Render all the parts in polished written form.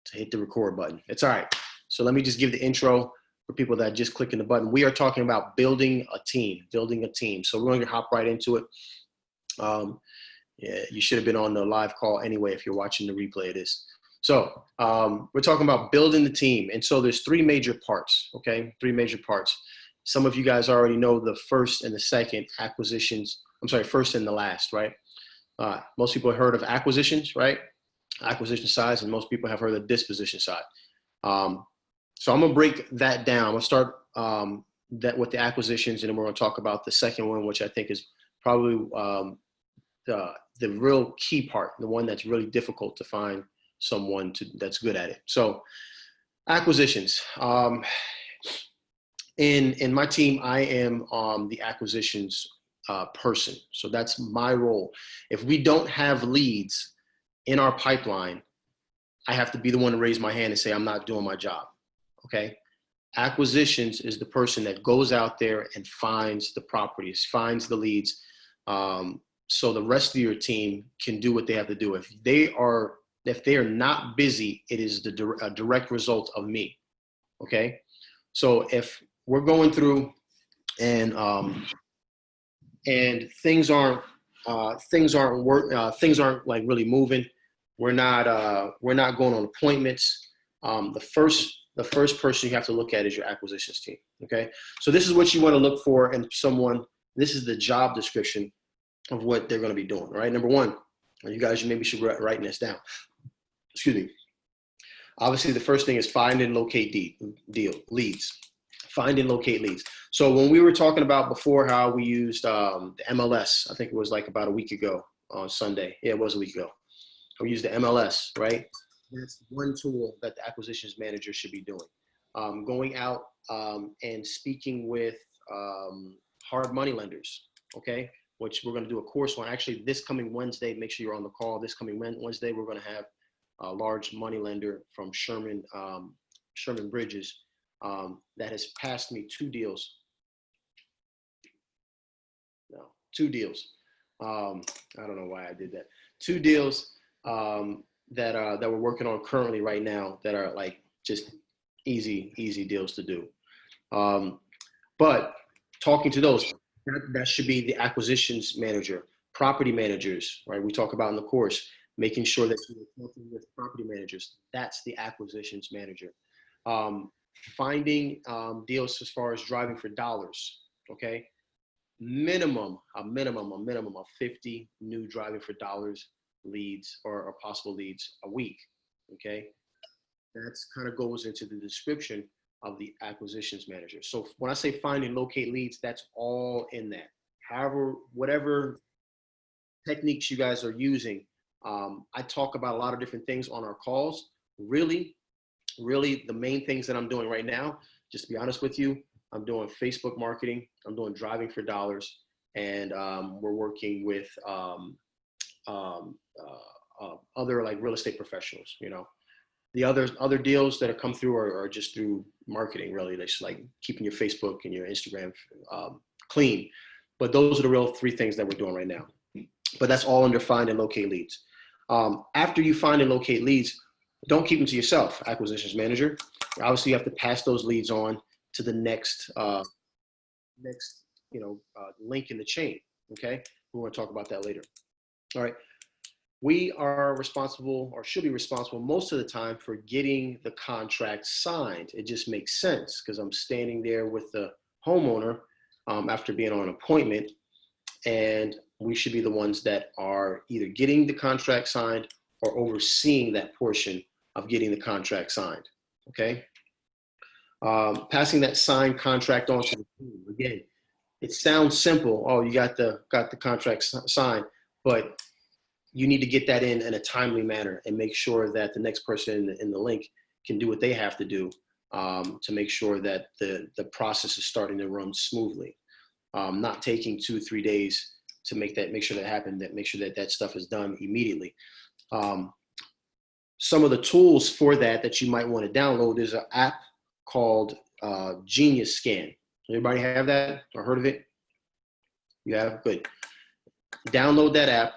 to hit the record button. It's all right. So let me just give the intro for people that just clicking the button. We are talking about building a team. So we're going to hop right into it. Yeah, you should have been on the live call anyway if you're watching the replay of this. So we're talking about building the team. And so there's three major parts, okay? Three major parts. Some of you guys already know the first and the second acquisitions. I'm sorry, first and the last, right? Most people have heard of acquisitions, right? Acquisition size, and most people have heard of disposition side. So I'm gonna break that down. I'm gonna start that with the acquisitions, and then we're gonna talk about the second one, which I think is probably the real key part, the one that's really difficult to find someone that's good at it. So acquisitions. In my team, I am the acquisitions person. So that's my role. If we don't have leads in our pipeline, I have to be the one to raise my hand and say, I'm not doing my job, okay? Acquisitions is the person that goes out there and finds the properties, finds the leads, so the rest of your team can do what they have to do. If they are not busy, it is a direct result of me, okay? So if we're going through and things aren't like really moving, we're not going on appointments. The first person you have to look at is your acquisitions team. Okay, so this is what you want to look for in someone. This is the job description of what they're going to be doing. All right, number one, you guys maybe should write this down. Excuse me. Obviously, the first thing is find and locate leads. Find and locate leads. So when we were talking about before how we used the MLS, I think it was like about a week ago on Sunday. Yeah, it was a week ago. We used the MLS, right? That's one tool that the acquisitions manager should be doing. Going out and speaking with hard money lenders, okay? Which we're gonna do a course on. Actually, this coming Wednesday, make sure you're on the call. This coming Wednesday, we're gonna have a large money lender from Sherman Bridges that has passed me two deals. Two deals. I don't know why I did that. Two deals that we're working on currently right now that are like just easy deals to do. But talking to those, that should be the acquisitions manager, property managers, right? We talk about in the course, making sure that you're talking with property managers. That's the acquisitions manager. Finding deals as far as driving for dollars, okay? A minimum of 50 new driving for dollars leads or possible leads a week, okay? That's kind of goes into the description of the acquisitions manager. So when I say find and locate leads, that's all in that. However, whatever techniques you guys are using, I talk about a lot of different things on our calls. Really, the main things that I'm doing right now, just to be honest with you, I'm doing Facebook marketing, I'm doing driving for dollars, and we're working with other like real estate professionals. You know, the other deals that have come through are just through marketing. Really, they're just like keeping your Facebook and your Instagram clean. But those are the real three things that we're doing right now. But that's all under find and locate leads. After you find and locate leads, don't keep them to yourself, acquisitions manager. Obviously, you have to pass those leads on to the next link in the chain. Okay, we're going to talk about that later. All right, we are responsible, or should be responsible, most of the time for getting the contract signed. It just makes sense because I'm standing there with the homeowner after being on an appointment, and we should be the ones that are either getting the contract signed or overseeing that portion of getting the contract signed. Okay. Passing that signed contract on to the team. Again, it sounds simple. Oh, you got the contract signed, but you need to get that in a timely manner and make sure that the next person in the link can do what they have to do to make sure that the process is starting to run smoothly. Not taking 2-3 days to make sure that happen, make sure that stuff is done immediately. Some of the tools for that you might want to download is an app called Genius Scan. Everybody have that or heard of it? You have? Good. Download that app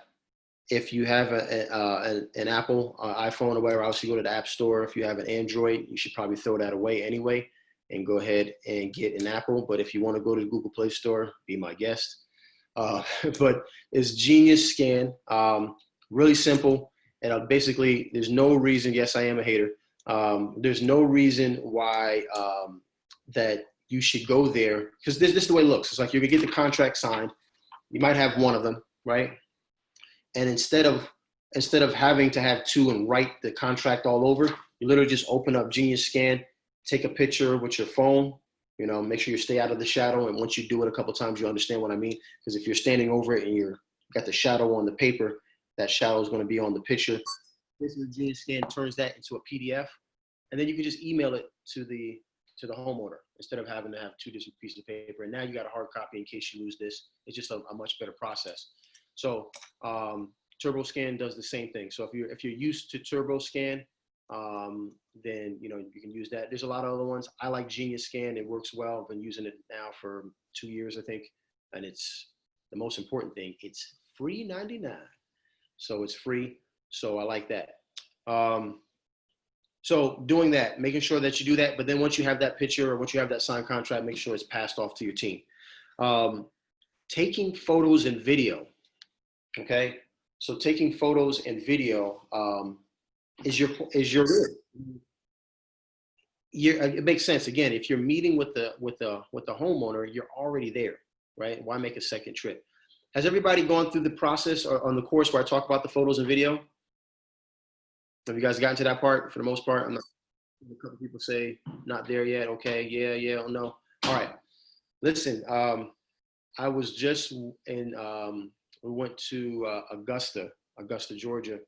If you have an Apple iPhone or whatever, obviously go to the App Store. If you have an Android, you should probably throw that away anyway and go ahead and get an Apple. But if you want to go to the Google Play Store, be my guest. But it's Genius Scan, really simple. And basically, there's no reason, yes, I am a hater. There's no reason why that you should go there, because this is the way it looks. It's like you're gonna get the contract signed. You might have one of them, right? And instead of having to have two and write the contract all over, you literally just open up Genius Scan, take a picture with your phone, you know, make sure you stay out of the shadow. And once you do it a couple of times, you understand what I mean. Because if you're standing over it and you're got the shadow on the paper, that shadow is going to be on the picture. Basically, Genius Scan turns that into a PDF, and then you can just email it to the homeowner instead of having to have two different pieces of paper. And now you got a hard copy in case you lose this. It's just a much better process. So TurboScan does the same thing. So if you're used to TurboScan, then you know you can use that. There's a lot of other ones. I like Genius Scan. It works well. I've been using it now for 2 years, I think, and it's the most important thing. It's free 99, so it's free. So I like that. So doing that, making sure that you do that. But then once you have that picture or once you have that signed contract, make sure it's passed off to your team. Taking photos and video. Okay, so taking photos and video is your it makes sense. Again, if you're meeting with the homeowner, you're already there, right? Why make a second trip? Has everybody gone through the process or on the course where I talk about the photos and video? Have you guys gotten to that part? For the most part, a couple people say not there yet. Okay, yeah, no. All right, listen. I was just in. We went to Augusta, Georgia,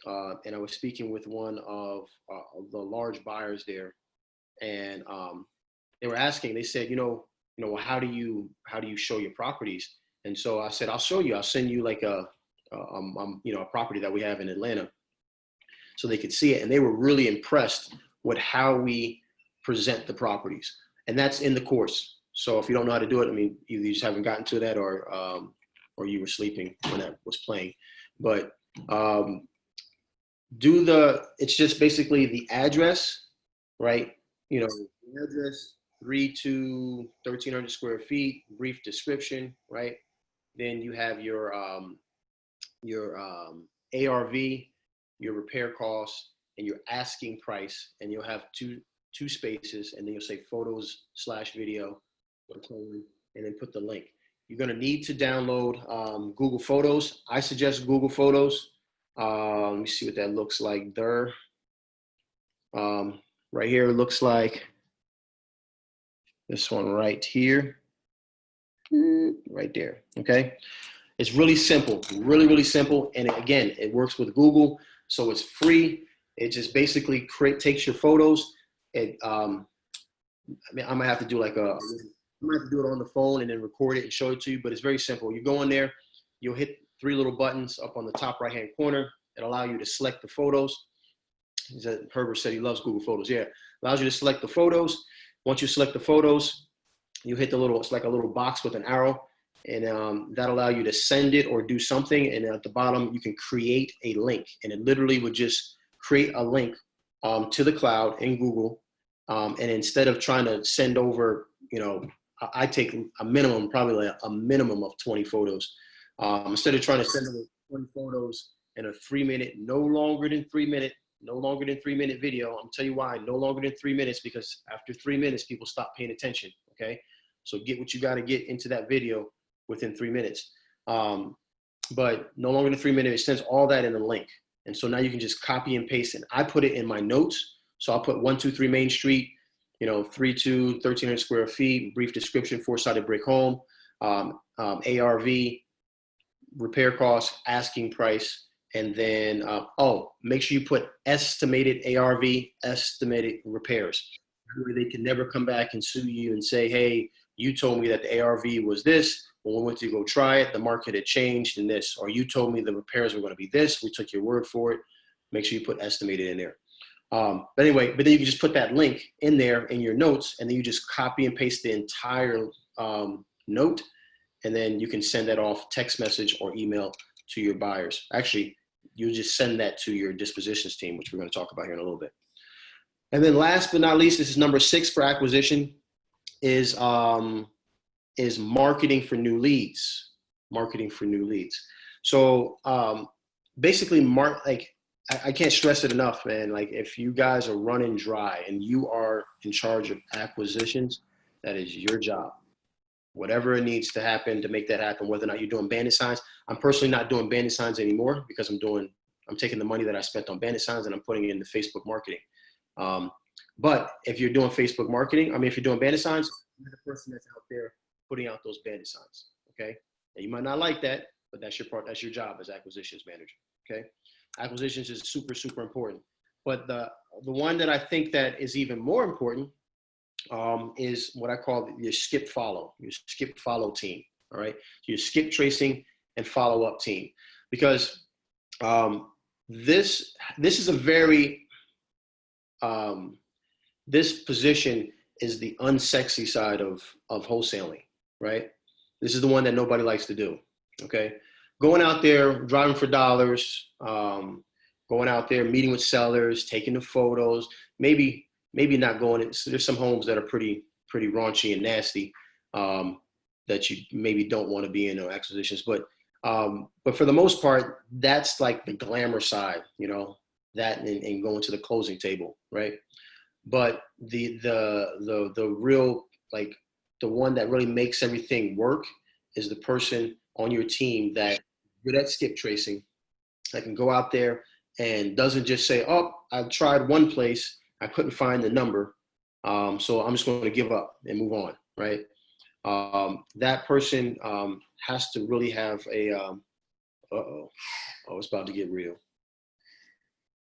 and I was speaking with one of the large buyers there, and they were asking. They said, well, how do you show your properties? And so I said, I'll show you. I'll send you like a property that we have in Atlanta, so they could see it. And they were really impressed with how we present the properties, and that's in the course. So if you don't know how to do it, I mean, either you just haven't gotten to that, or you were sleeping when that was playing. But it's just basically the address, right? The address, 3 to 1,300 square feet, brief description, right? Then you have your ARV, your repair costs, and your asking price, and you'll have two spaces, and then you'll say photos/video, and then put the link. You're going to need to download Google Photos. I suggest Google Photos. Let me see what that looks like there. Right here, it looks like this one right here. Right there, okay? It's really simple, really, really simple. And again, it works with Google, so it's free. It just basically takes your photos. I might have to do I might have to do it on the phone and then record it and show it to you, but it's very simple. You go in there, you'll hit 3 little buttons up on the top right-hand corner that allow you to select the photos. Herbert said he loves Google Photos. Yeah, allows you to select the photos. Once you select the photos, you hit it's like a little box with an arrow, and that'll allow you to send it or do something. And at the bottom, you can create a link, and it literally would just create a link to the cloud in Google. And instead of trying to send over, I take a minimum, probably like a minimum of 20 photos. Instead of trying to send over 20 photos in a 3-minute, no longer than 3 minute video. I'll tell you why, no longer than 3 minutes, because after 3 minutes, people stop paying attention, okay? So get what you got to get into that video within 3 minutes. But no longer than 3 minutes, it sends all that in a link. And so now you can just copy and paste it. I put it in my notes. So I'll put 123 Main Street, 3 to 1,300 square feet, brief description, 4-sided brick home, ARV, repair costs, asking price, and then, make sure you put estimated ARV, estimated repairs. They can never come back and sue you and say, hey, you told me that the ARV was this. When we went to go try it, the market had changed in this. Or you told me the repairs were going to be this. We took your word for it. Make sure you put estimated in there. But then you can just put that link in there in your notes, and then you just copy and paste the entire note, and then you can send that off text message or email to your buyers. Actually, you just send that to your dispositions team, which we're going to talk about here in a little bit. And then last but not least, this is number 6 for acquisition, is marketing for new leads. Marketing for new leads. So basically, I can't stress it enough, man. Like, if you guys are running dry and you are in charge of acquisitions, that is your job. Whatever it needs to happen to make that happen, whether or not you're doing bandit signs. I'm personally not doing bandit signs anymore because I'm taking the money that I spent on bandit signs and I'm putting it into Facebook marketing. But if you're doing Facebook marketing, if you're doing bandit signs, you're the person that's out there putting out those bandit signs. Okay. Now, you might not like that, but that's your part. That's your job as acquisitions manager. Okay. Acquisitions is super, super important. But the one that I think that is even more important is what I call your skip follow team. All right. Your skip tracing and follow up team, because this is a very, this position is the unsexy side of wholesaling, right? This is the one that nobody likes to do. Okay. Going out there, driving for dollars, going out there, meeting with sellers, taking the photos, maybe not going. There's some homes that are pretty raunchy and nasty that you maybe don't want to be in, acquisitions. But for the most part, that's like the glamour side, that and going to the closing table, right? But the real, like, the one that really makes everything work is the person on your team that good at skip tracing, that can go out there and doesn't just say, oh, I've tried one place, I couldn't find the number, so I'm just going to give up and move on, right? That person has to really have a, it's about to get real.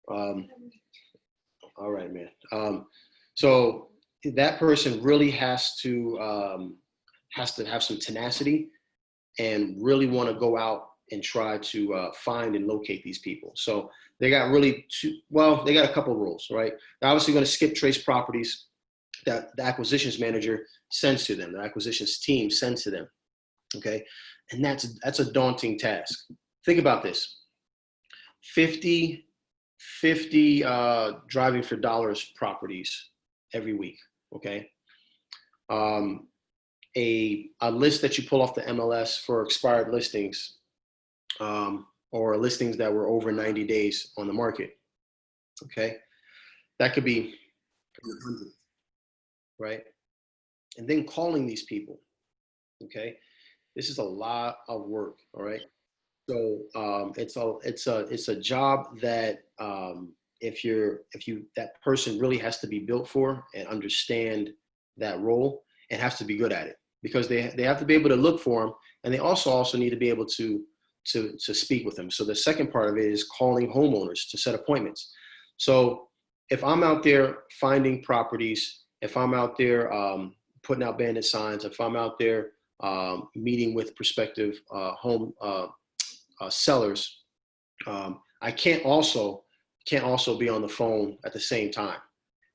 All right, man. So that person really has to have some tenacity and really want to go out and try to find and locate these people. So they got they got a couple of rules, right? They're obviously going to skip trace properties that the acquisitions manager sends to them, the acquisitions team sends to them, okay? And that's a daunting task. Think about this: 50 driving for dollars properties every week, okay? A list that you pull off the MLS for expired listings, or listings that were over 90 days on the market, okay? That could be 100, right? And then calling these people, okay? This is a lot of work, all right? So it's a job that that person really has to be built for and understand that role and has to be good at it, because they have to be able to look for them, and they also need to be able to speak with them. So the second part of it is calling homeowners to set appointments. So if I'm out there finding properties, if I'm out there putting out bandit signs, if I'm out there meeting with prospective home sellers, I can't also be on the phone at the same time.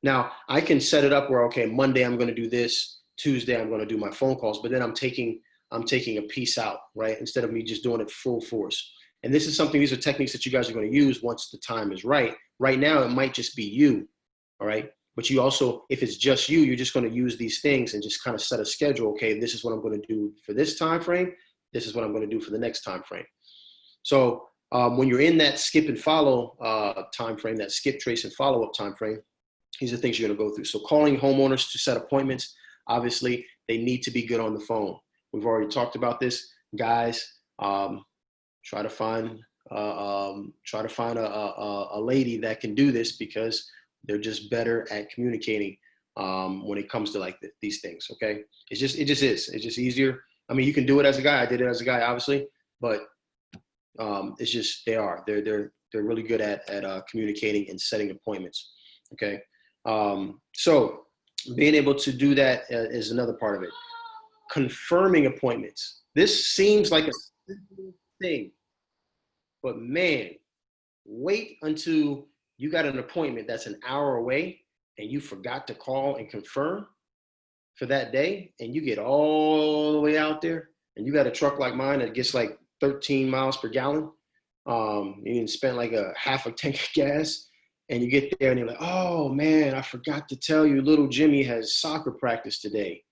Now, I can set it up where, okay, Monday I'm going to do this, Tuesday I'm going to do my phone calls, but then I'm taking a piece out, right? Instead of me just doing it full force. And these are techniques that you guys are going to use once the time is right. Right now, it might just be you, all right? But you also, if it's just you, you're just going to use these things and just kind of set a schedule. Okay, this is what I'm going to do for this time frame. This is what I'm going to do for the next time frame. So when you're in that skip and follow time frame, that skip, trace, and follow up time frame, these are things you're going to go through. So calling homeowners to set appointments, obviously, they need to be good on the phone. We've already talked about this, guys. Try to find a lady that can do this, because they're just better at communicating when it comes to like these things. Okay, it just is. It's just easier. I mean, you can do it as a guy. I did it as a guy, obviously, but it's just they're really good at communicating and setting appointments. Okay, so being able to do that is another part of it. Confirming appointments. This seems like a simple thing, but man, wait until you got an appointment that's an hour away and you forgot to call and confirm for that day, and you get all the way out there and you got a truck like mine that gets like 13 miles per gallon, You didn't spend like a half a tank of gas, and you get there and you're like, oh man, I forgot to tell you, little Jimmy has soccer practice today.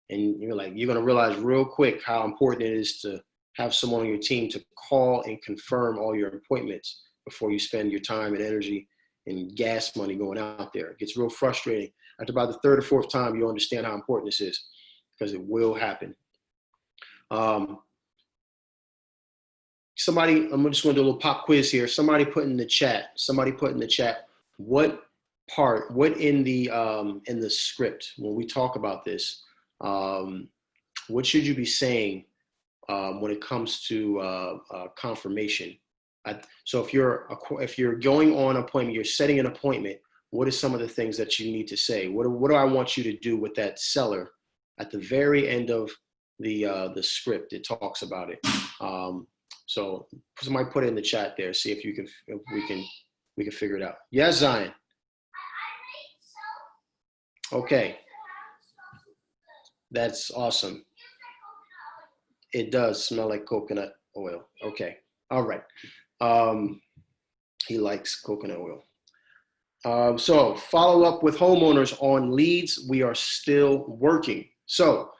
And you're going to realize real quick how important it is to have someone on your team to call and confirm all your appointments before you spend your time and energy and gas money going out there. It gets real frustrating. After about the third or fourth time, you'll understand how important this is, because it will happen. Somebody, I'm just going to do a little pop quiz here. Somebody put in the chat, what in the script, when we talk about this, what should you be saying when it comes to confirmation? So if you're going on an appointment, you're setting an appointment, what are some of the things that you need to say? What do I want you to do with that seller? At the very end of the script, it talks about it. So somebody put it in the chat there. See if we can figure it out. Yes, Zion. Okay. That's awesome. It does smell like coconut oil. Okay. All right. He likes coconut oil. So follow up with homeowners on leads. We are still working. So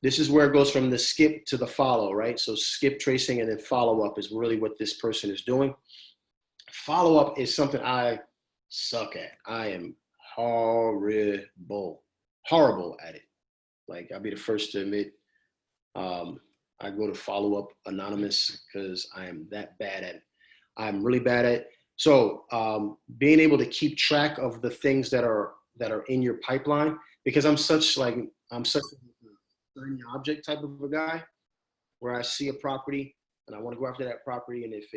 this is where it goes from the skip to the follow, right? So skip, tracing, and then follow up is really what this person is doing. Follow up is something I suck at. I am horrible at it. Like, I'll be the first to admit, I go to follow up anonymous because I am that bad at it. I'm really bad at it. So being able to keep track of the things that are in your pipeline, because I'm such a shiny object type of a guy, where I see a property and I want to go after that property, and if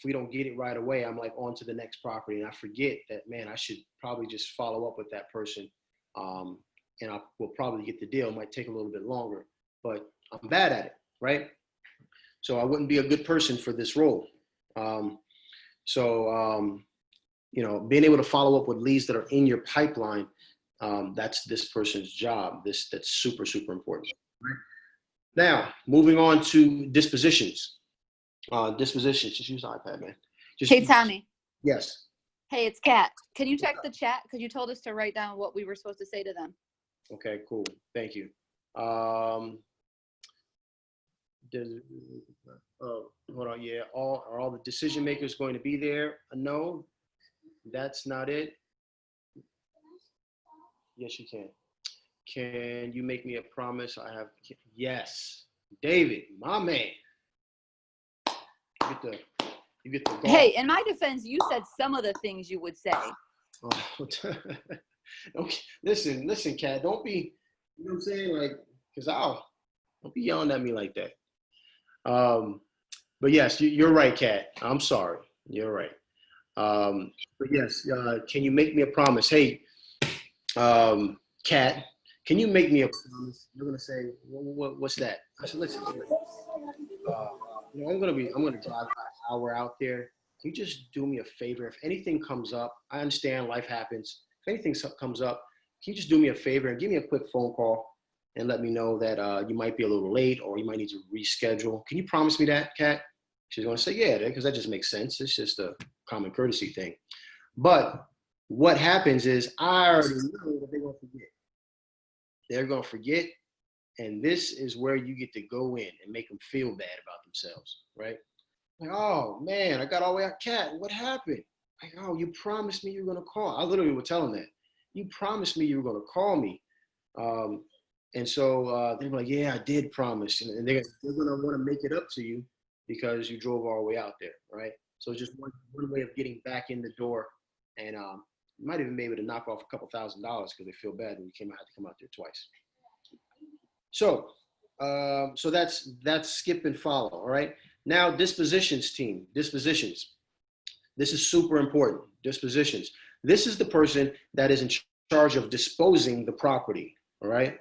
we don't get it right away, I'm like on to the next property, and I forget that, man, I should probably just follow up with that person, and I will probably get the deal. It might take a little bit longer, but I'm bad at it, right? So I wouldn't be a good person for this role. Being able to follow up with leads that are in your pipeline, that's this person's job. That's super, super important. Right? Now, moving on to dispositions. Dispositions, just use the iPad, man. Hey, Tommy. Yes. Hey, it's Kat. Can you check the chat? Because you told us to write down what we were supposed to say to them. Okay, cool. Thank you. Hold on. Yeah. Are all the decision makers going to be there? No, that's not it. Yes, you can. Can you make me a promise? Yes. David, my man. You get the golf. Hey, in my defense, you said some of the things you would say. Oh, okay. Listen, Kat, don't be, you know what I'm saying? Like, don't be yelling at me like that. But yes, you're right, Kat. I'm sorry. You're right. But yes, can you make me a promise? Hey, Kat, can you make me a promise? You're gonna say, what's that? I said, listen. I'm gonna drive an hour out there. Can you just do me a favor? If anything comes up, I understand life happens. If anything comes up, can you just do me a favor and give me a quick phone call and let me know that you might be a little late or you might need to reschedule? Can you promise me that, Kat? She's going to say, yeah, because that just makes sense. It's just a common courtesy thing. But what happens is I already know that they're going to forget. They're going to forget. And this is where you get to go in and make them feel bad about themselves, right? Like, oh, man, I got all the way out. Kat, what happened? Like, oh, you promised me you were going to call. I literally would tell them that. You promised me you were going to call me. And so they were like, yeah, I did promise. And they're going to want to make it up to you because you drove all the way out there, right? So it's just one way of getting back in the door. And you might even be able to knock off a couple $1,000 because they feel bad when you had to come out there twice. So that's skip and follow, all right? Now, dispositions team, dispositions. This is super important, dispositions. This is the person that is in charge of disposing the property, all right?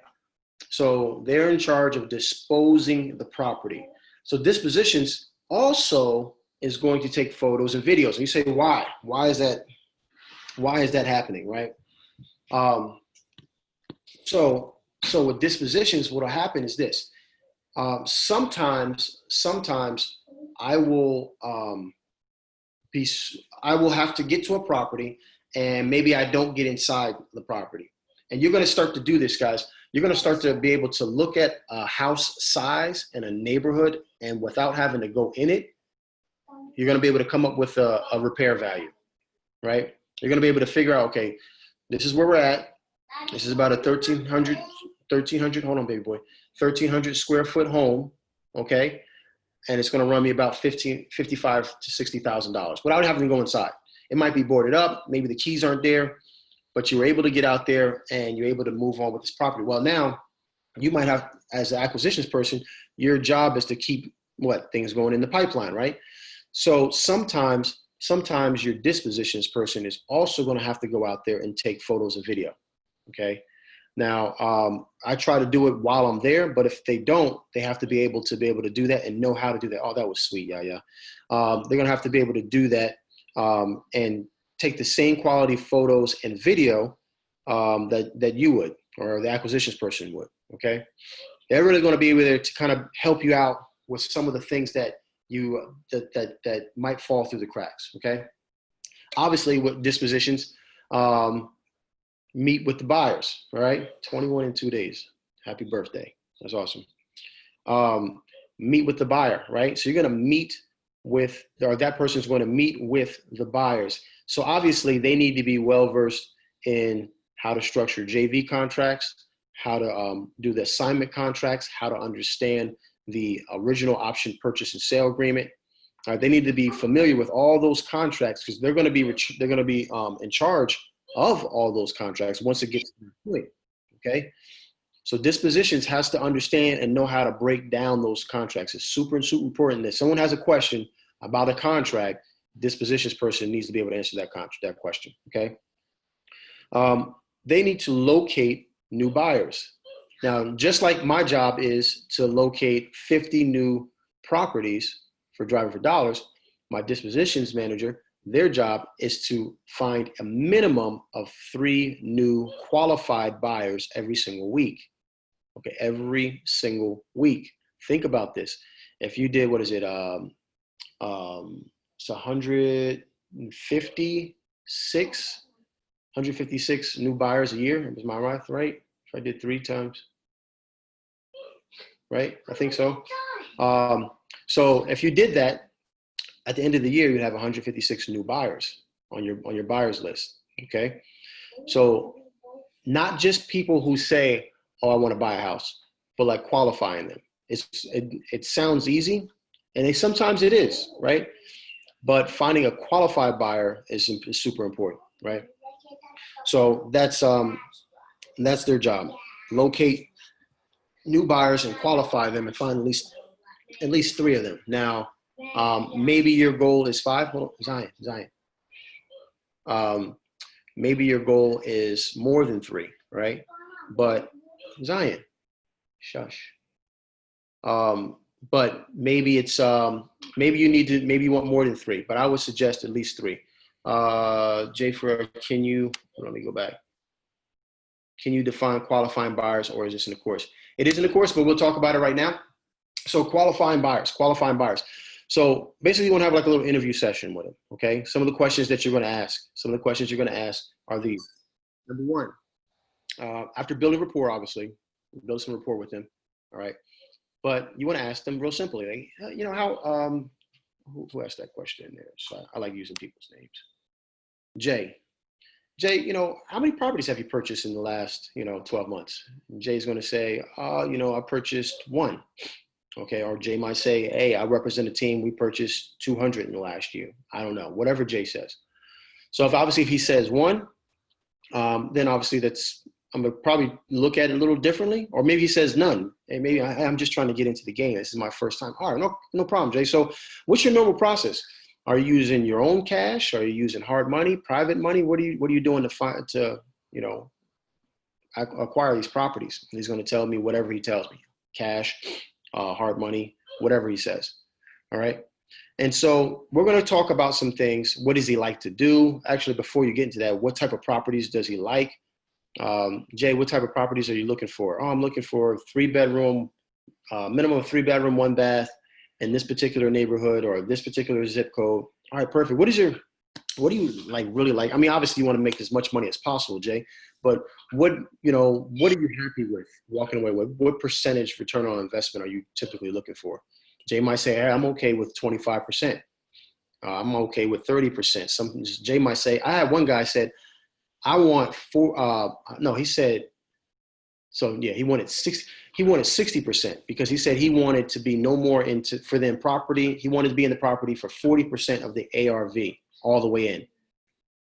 So they're in charge of disposing the property. So dispositions also is going to take photos and videos. And you say, why? Why is that happening, right? So with dispositions, what will happen is this. Sometimes I will I will have to get to a property and maybe I don't get inside the property. And you're going to start to do this, guys. You're going to start to be able to look at a house size in a neighborhood, and without having to go in it, you're going to be able to come up with a repair value, right? You're going to be able to figure out, okay, this is where we're at. This is about a 1,300, hold on, baby boy, 1,300 square foot home, okay? And it's going to run me about $55,000 to $60,000 without having to go inside. It might be boarded up. Maybe the keys aren't there, but you were able to get out there and you're able to move on with this property. Well, now you might have, as an acquisitions person, your job is to keep things going in the pipeline, right? So sometimes your dispositions person is also going to have to go out there and take photos and video. Okay. Now, I try to do it while I'm there, but if they don't, they have to be able to do that and know how to do that. Oh, that was sweet. Yeah. They're going to have to be able to do that and take the same quality photos and video that you would, or the acquisitions person would. Okay. They're really going to be able to kind of help you out with some of the things that that might fall through the cracks. Okay. Obviously with dispositions, meet with the buyers, all right? 21 in 2 days. Happy birthday. That's awesome. Meet with the buyer, right? So you're going to meet with, or that person's going to meet with the buyers. So obviously they need to be well-versed in how to structure JV contracts, how to do the assignment contracts, how to understand the original option purchase and sale agreement. They need to be familiar with all those contracts because they're going to be in charge of all those contracts once it gets to the point. Okay. So dispositions has to understand and know how to break down those contracts. It's super important that someone has a question about a contract, dispositions person needs to be able to answer that question. Okay. They need to locate new buyers. Now, just like my job is to locate 50 new properties for Driving for Dollars, my dispositions manager, their job is to find a minimum of 3 new qualified buyers every single week. Okay, every single week. Think about this. If you did, it's 156 new buyers a year. Is my math right? If I did 3 times, right? I think so. So if you did that, at the end of the year, you'd have 156 new buyers on your buyers list. Okay. So not just people who say, oh, I want to buy a house, but like qualifying them. It sounds easy, and sometimes it is, right? But finding a qualified buyer is super important, right? So that's their job. Locate new buyers and qualify them and find at least 3 of them. Now, maybe your goal is 5. Hold on, Zion. Maybe your goal is more than 3, right? But Zion, shush. But maybe it's maybe you want more than 3, but I would suggest at least 3. Jay Ferrer, let me go back. Can you define qualifying buyers, or is this in the course? It is in the course, but we'll talk about it right now. So qualifying buyers. So basically you want to have like a little interview session with them. Okay. Some of the questions that you're going to ask are these. Number 1, after building rapport, obviously build some rapport with them. All right. But you want to ask them real simply, like, how, who asked that question in there? So I like using people's names. Jay, how many properties have you purchased in the last, 12 months? And Jay's going to say, I purchased 1. Okay. Or Jay might say, hey, I represent a team. We purchased 200 in the last year. I don't know, whatever Jay says. So if he says 1, then obviously I'm going to probably look at it a little differently. Or maybe he says none. And maybe I'm just trying to get into the game. This is my first time. All right. No problem, Jay. So what's your normal process? Are you using your own cash? Are you using hard money, private money? What are you doing to acquire these properties? And he's going to tell me whatever he tells me, cash, hard money, whatever he says. All right. And so we're going to talk about some things. What does he like to do? Actually, before you get into that, what type of properties does he like? Jay, what type of properties are you looking for? Oh, I'm looking for 3-bedroom, minimum of 3-bedroom, 1 bath in this particular neighborhood or this particular zip code. All right, perfect. What do you like really like? I mean, obviously you want to make as much money as possible, Jay, but what are you happy with walking away with? What percentage return on investment are you typically looking for? Jay might say, hey, I'm okay with 25%. I'm okay with 30%. Jay might say, I had one guy said, I want he said, so yeah, he wanted 60% because he said he wanted to be no more for them property. He wanted to be in the property for 40% of the ARV all the way in.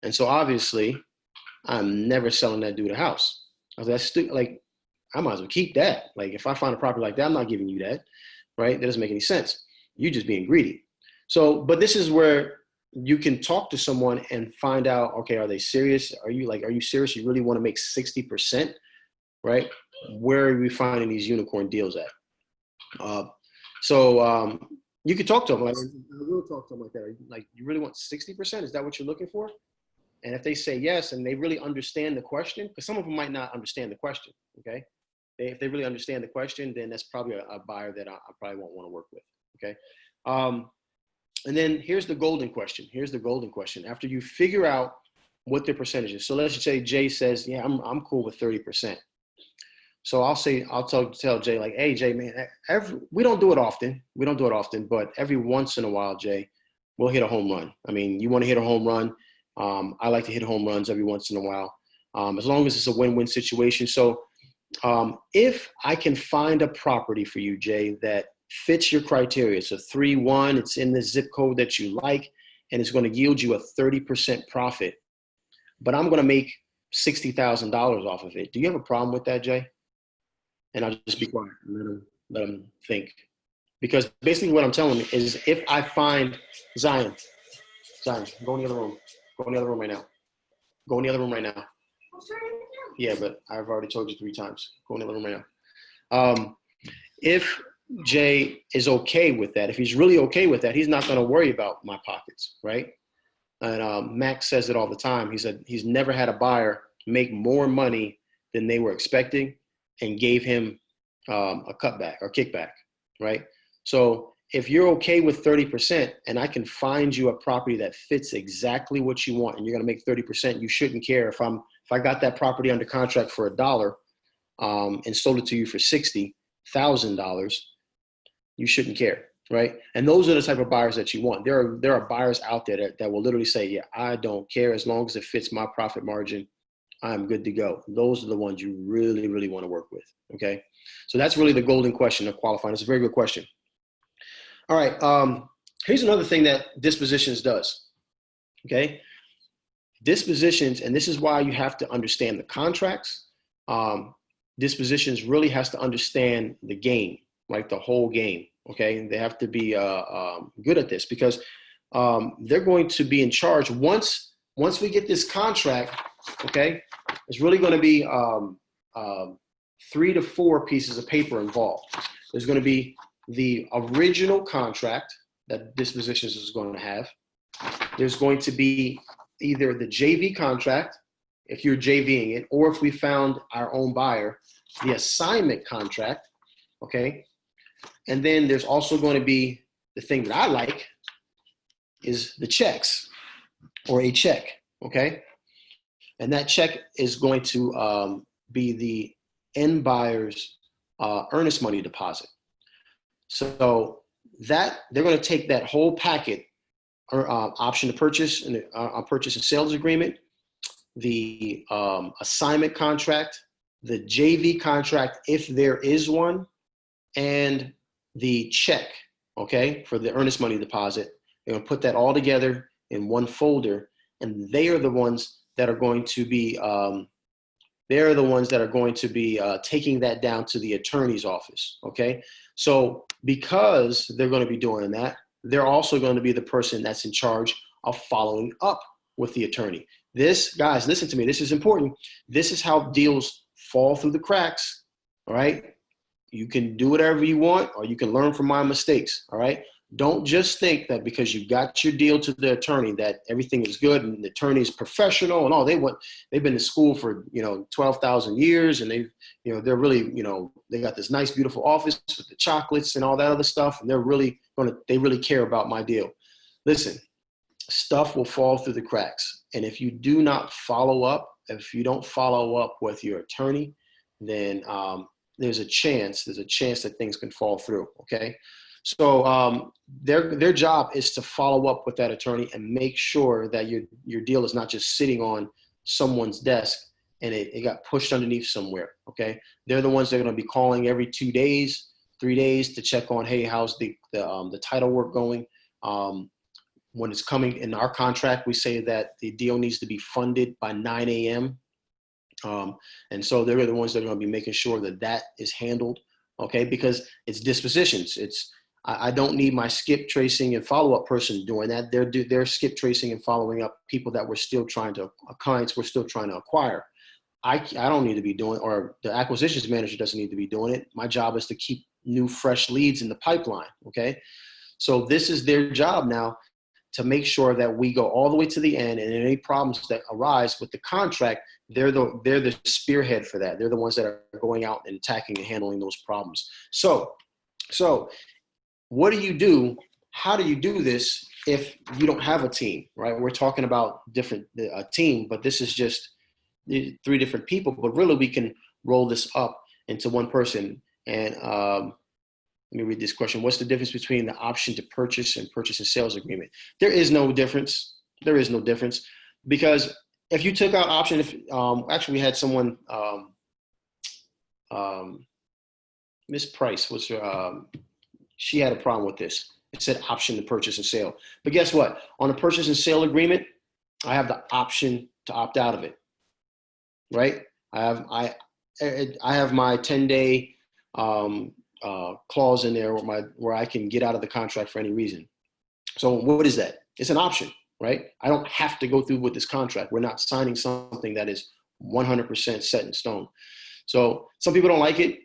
And so obviously I'm never selling that dude a house. I was like, I might as well keep that. Like if I find a property like that, I'm not giving you that, right? That doesn't make any sense. You're just being greedy. So, but this is where you can talk to someone and find out, okay, are they serious? Are you serious? You really want to make 60%, right? Where are we finding these unicorn deals at? You could talk to them. Like, I will talk to them like that. Like, you really want 60%? Is that what you're looking for? And if they say yes, and they really understand the question, because some of them might not understand the question, okay? If they really understand the question, then that's probably a buyer that I probably won't want to work with, okay? And then here's the golden question. After you figure out what their percentage is. So let's just say Jay says, yeah, I'm cool with 30%. So I'll tell Jay, like, hey, Jay, man, we don't do it often, but every once in a while, Jay, we'll hit a home run. I mean, you want to hit a home run. I like to hit home runs every once in a while, as long as it's a win-win situation. So if I can find a property for you, Jay, that fits your criteria, it's a 3-1, it's in the zip code that you like, and it's going to yield you a 30% profit, but I'm going to make $60,000 off of it. Do you have a problem with that, Jay? And I'll just be quiet and let them think. Because basically what I'm telling them is if I find Zion, go in the other room. Go in the other room right now. Go in the other room right now. Yeah, but I've already told you 3 times. Go in the other room right now. If Jay is okay with that, if he's really okay with that, he's not going to worry about my pockets, right? And Max says it all the time. He said he's never had a buyer make more money than they were expecting and gave him a cutback or kickback, right? So if you're okay with 30% and I can find you a property that fits exactly what you want and you're going to make 30%, you shouldn't care if I got that property under contract for $1 and sold it to you for $60,000, you shouldn't care, right? And those are the type of buyers that you want. There are buyers out there that will literally say, yeah, I don't care as long as it fits my profit margin. I'm good to go. Those are the ones you really, really want to work with, okay? So that's really the golden question of qualifying. It's a very good question. All right, here's another thing that dispositions does, okay? Dispositions, and this is why you have to understand the contracts. Dispositions really has to understand the game, like the whole game, okay? They have to be good at this because they're going to be in charge. Once we get this contract, okay, it's really going to be 3 to 4 pieces of paper involved. There's going to be the original contract that dispositions is going to have. There's going to be either the JV contract, if you're JVing it, or if we found our own buyer, the assignment contract, okay? And then there's also going to be the thing that I like is the checks or a check, okay? And that check is going to be the end buyer's earnest money deposit. So that they're going to take that whole packet, option to purchase and purchase and sales agreement, the assignment contract, the JV contract if there is one, and the check, okay, for the earnest money deposit. They're going to put that all together in one folder, and they are the ones that are going to be taking that down to the attorney's office, okay? So because they're going to be doing that, they're also going to be the person that's in charge of following up with the attorney. This, guys, listen to me, this is important. This is how deals fall through the cracks, all right? You can do whatever you want, or you can learn from my mistakes, all right? Don't just think that because you got your deal to the attorney that everything is good and the attorney is professional and all. They've been to school for 12,000 years and they're really they got this nice beautiful office with the chocolates and all that other stuff and they really care about my deal. Listen, stuff will fall through the cracks. And if you do not follow up, if you don't follow up with your attorney, then there's a chance that things can fall through. Okay. So their job is to follow up with that attorney and make sure that your deal is not just sitting on someone's desk and it got pushed underneath somewhere. Okay. They're the ones that are going to be calling every 2 days, 3 days to check on, hey, how's the title work going? When it's coming in our contract, we say that the deal needs to be funded by 9 a.m. And so they're the ones that are going to be making sure that is handled. Okay. Because it's dispositions. I don't need my skip tracing and follow-up person doing that. They're skip tracing and following up people that clients we're still trying to acquire. I don't need to be doing, or the acquisitions manager doesn't need to be doing it. My job is to keep new, fresh leads in the pipeline. Okay. So this is their job now, to make sure that we go all the way to the end, and any problems that arise with the contract, they're the spearhead for that. They're the ones that are going out and attacking and handling those problems. So what do you do? How do you do this if you don't have a team, right? We're talking about a team, but this is just 3 different people, but really we can roll this up into one person. And let me read this question. What's the difference between the option to purchase and purchase and sales agreement? There is no difference. There is no difference, because if you took out option, actually we had someone, Miss Price was she had a problem with this. It said option to purchase and sale. But guess what? On a purchase and sale agreement, I have the option to opt out of it, right? I have my 10-day clause in there where I can get out of the contract for any reason. So what is that? It's an option, right? I don't have to go through with this contract. We're not signing something that is 100% set in stone. So some people don't like it.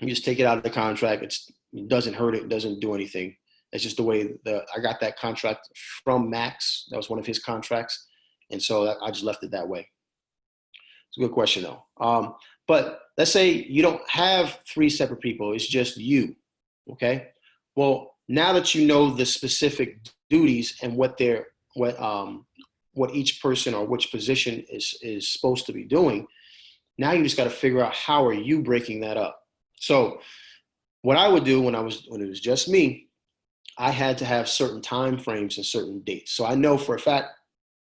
You just take it out of the contract. It doesn't hurt it. It doesn't do anything. It's just the way I got that contract from Max. That was one of his contracts. And so I just left it that way. It's a good question though. But let's say you don't have 3 separate people. It's just you. Okay. Well, now that you know the specific duties and what each person or which position is supposed to be doing, now you just got to figure out how are you breaking that up. So what I would do when it was just me, I had to have certain time frames and certain dates. So I know for a fact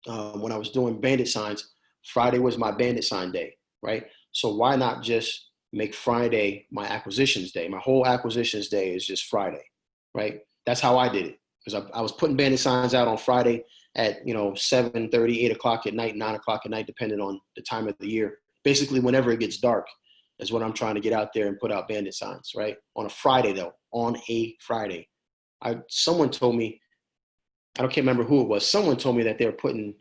when I was doing bandit signs, Friday was my bandit sign day, right? So why not just make Friday my acquisitions day? My whole acquisitions day is just Friday, right? That's how I did it, because I was putting bandit signs out on Friday at 7:30, 8 o'clock at night, 9 o'clock at night, depending on the time of the year. Basically, whenever it gets dark is when I'm trying to get out there and put out bandit signs, right? On a Friday though, on a Friday. Someone told me, I can't remember who it was. Someone told me that they were putting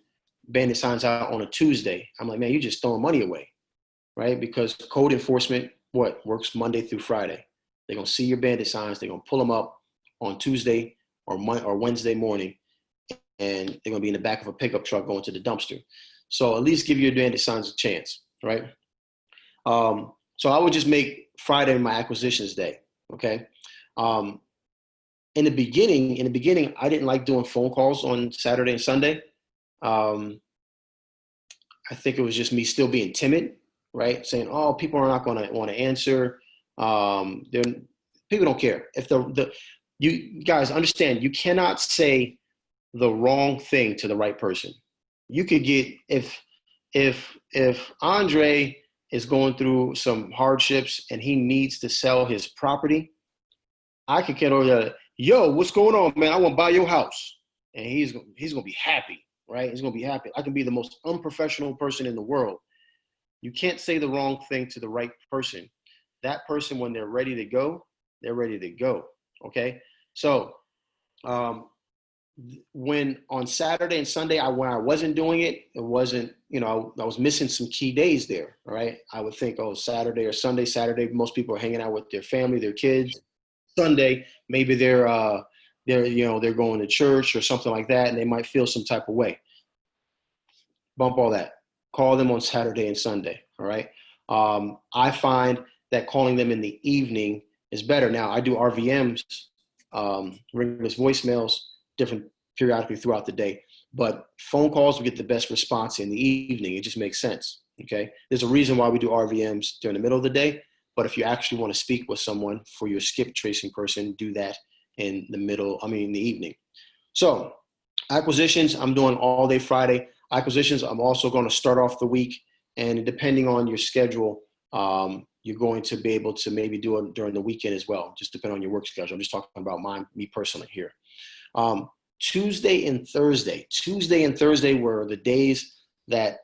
bandit signs out on a Tuesday. I'm like, man, you're just throwing money away, right? Because code enforcement, works Monday through Friday. They're going to see your bandit signs. They're going to pull them up on Tuesday or Wednesday morning, and they're going to be in the back of a pickup truck going to the dumpster. So at least give your bandit signs a chance, right? So I would just make Friday my acquisitions day, okay? In the beginning, I didn't like doing phone calls on Saturday and Sunday. I think it was just me still being timid, right? Saying, oh, people are not going to want to answer. People don't care. If you guys understand, you cannot say the wrong thing to the right person. You could get, if Andre is going through some hardships and he needs to sell his property, I could get over there, yo, what's going on, man? I want to buy your house. And he's going to be happy, right? He's going to be happy. I can be the most unprofessional person in the world. You can't say the wrong thing to the right person. That person, when they're ready to go, they're ready to go, okay? So when on Saturday and Sunday, when I wasn't doing it, it wasn't, I was missing some key days there, all right? I would think, oh, Saturday or Sunday. Saturday, most people are hanging out with their family, their kids. Sunday, maybe they're going to church or something like that, and they might feel some type of way. Bump all that. Call them on Saturday and Sunday, all right? I find that calling them in the evening is better. Now, I do RVMs, ringless voicemails, different periodically throughout the day. But phone calls, we get the best response in the evening. It just makes sense. Okay. There's a reason why we do RVMs during the middle of the day. But if you actually want to speak with someone for your skip tracing person, do that in the evening. So acquisitions, I'm doing all day Friday. Acquisitions, I'm also going to start off the week. And depending on your schedule, you're going to be able to maybe do it during the weekend as well, just depending on your work schedule. I'm just talking about me personally here. Tuesday and Thursday were the days that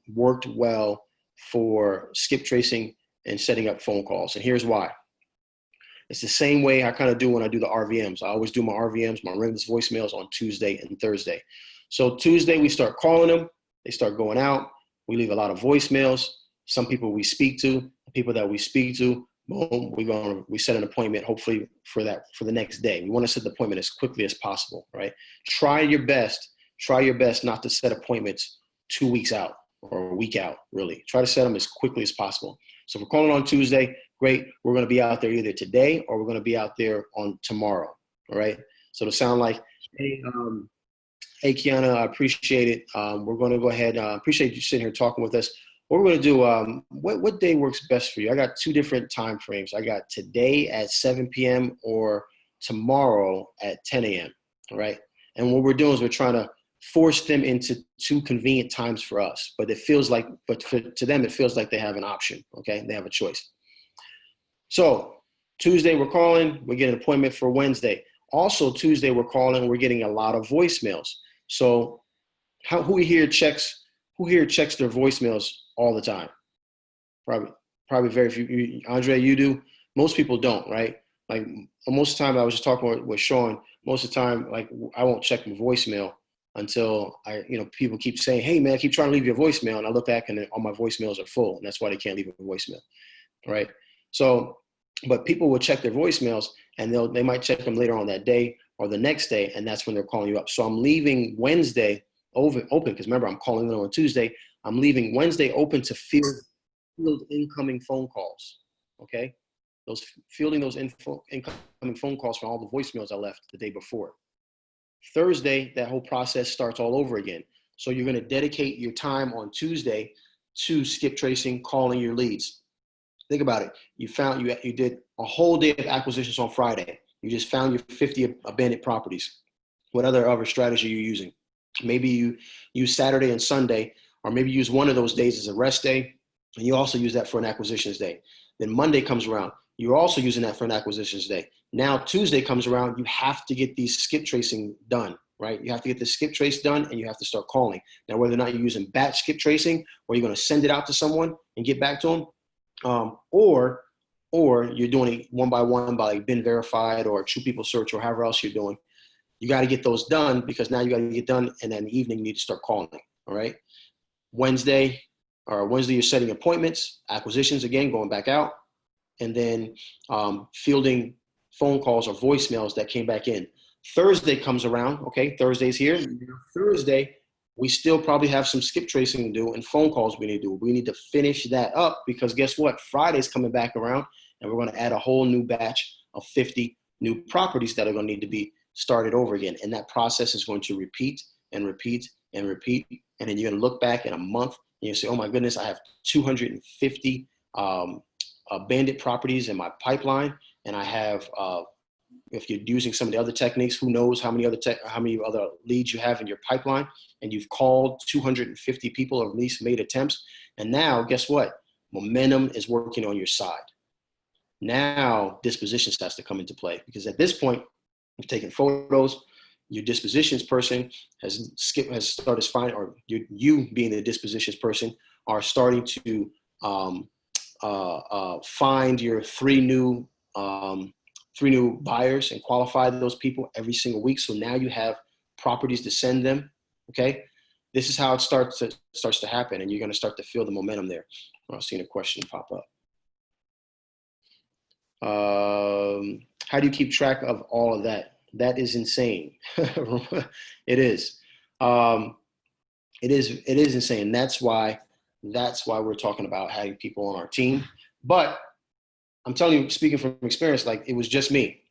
worked well for skip tracing and setting up phone calls. And here's why. It's the same way I kind of do when I do the RVMs. I always do my RVMs, my ringless voicemails on Tuesday and Thursday. So Tuesday, we start calling them. They start going out. We leave a lot of voicemails. Some people we speak to, people that we speak to, boom, we set an appointment, hopefully for the next day. We want to set the appointment as quickly as possible, right? Try your best not to set appointments 2 weeks out or a week out, really. Try to set them as quickly as possible. So if we're calling on Tuesday, great. We're going to be out there either today or we're going to be out there on tomorrow, all right? So it'll sound like, hey, Kiana, I appreciate it. We're going to go ahead. Appreciate you sitting here talking with us. What we're going to do, what day works best for you? I got 2 different time frames. I got today at 7 p.m. or tomorrow at 10 a.m., all right? And what we're doing is we're trying to force them into 2 convenient times for us. But to them, it feels like they have an option, okay? They have a choice. So Tuesday, we're calling. We get an appointment for Wednesday. Also, Tuesday, we're calling. We're getting a lot of voicemails. So who here checks their voicemails all the time? Probably very few. Andre, you do. Most people don't, right? Like most of the time, I was just talking with Sean. Most of the time, like I won't check my voicemail until people keep saying, "Hey, man, I keep trying to leave your voicemail," and I look back and then all my voicemails are full, and that's why they can't leave a voicemail, right? So, but people will check their voicemails, and they might check them later on that day or the next day, and that's when they're calling you up. So I'm leaving Wednesday open because remember I'm calling them on Tuesday. I'm leaving Wednesday open to field incoming phone calls. Okay, fielding those incoming phone calls from all the voicemails I left the day before. Thursday, that whole process starts all over again. So you're going to dedicate your time on Tuesday to skip tracing, calling your leads. Think about it. You did a whole day of acquisitions on Friday. You just found your 50 abandoned properties. What other strategy are you using? Maybe you use Saturday and Sunday, or maybe use one of those days as a rest day, and you also use that for an acquisitions day. Then Monday comes around. You're also using that for an acquisitions day. Now Tuesday comes around, you have to get these skip tracing done, right? You have to get the skip trace done and you have to start calling. Now, whether or not you're using batch skip tracing or you're going to send it out to someone and get back to them, or you're doing it one by one by like been verified or true people search or however else you're doing, you got to get those done because now you got to get done and then in the evening you need to start calling, all right? Wednesday, you're setting appointments, acquisitions again, going back out, and then fielding phone calls or voicemails that came back in. Thursday comes around, okay, Thursday's here. Thursday, we still probably have some skip tracing to do and phone calls we need to do. We need to finish that up because guess what? Friday's coming back around and we're going to add a whole new batch of 50 new properties that are going to need to be started over again. And that process is going to repeat and repeat and repeat. And then you're going to look back in a month and you say, oh my goodness, I have 250 abandoned properties in my pipeline. And I have, if you're using some of the other techniques, who knows how many other leads you have in your pipeline, and you've called 250 people or at least made attempts. And now guess what? Momentum is working on your side. Now dispositions has to come into play because at this point, you've taken photos, your dispositions person has started finding, or you being the dispositions person are starting to find your three new buyers and qualify those people every single week. So now you have properties to send them. Okay. This is how it starts to happen. And you're going to start to feel the momentum there. I've seen a question pop up. How do you keep track of all of that? That is insane. It is. It is insane. That's why we're talking about having people on our team. But I'm telling you, speaking from experience, like it was just me.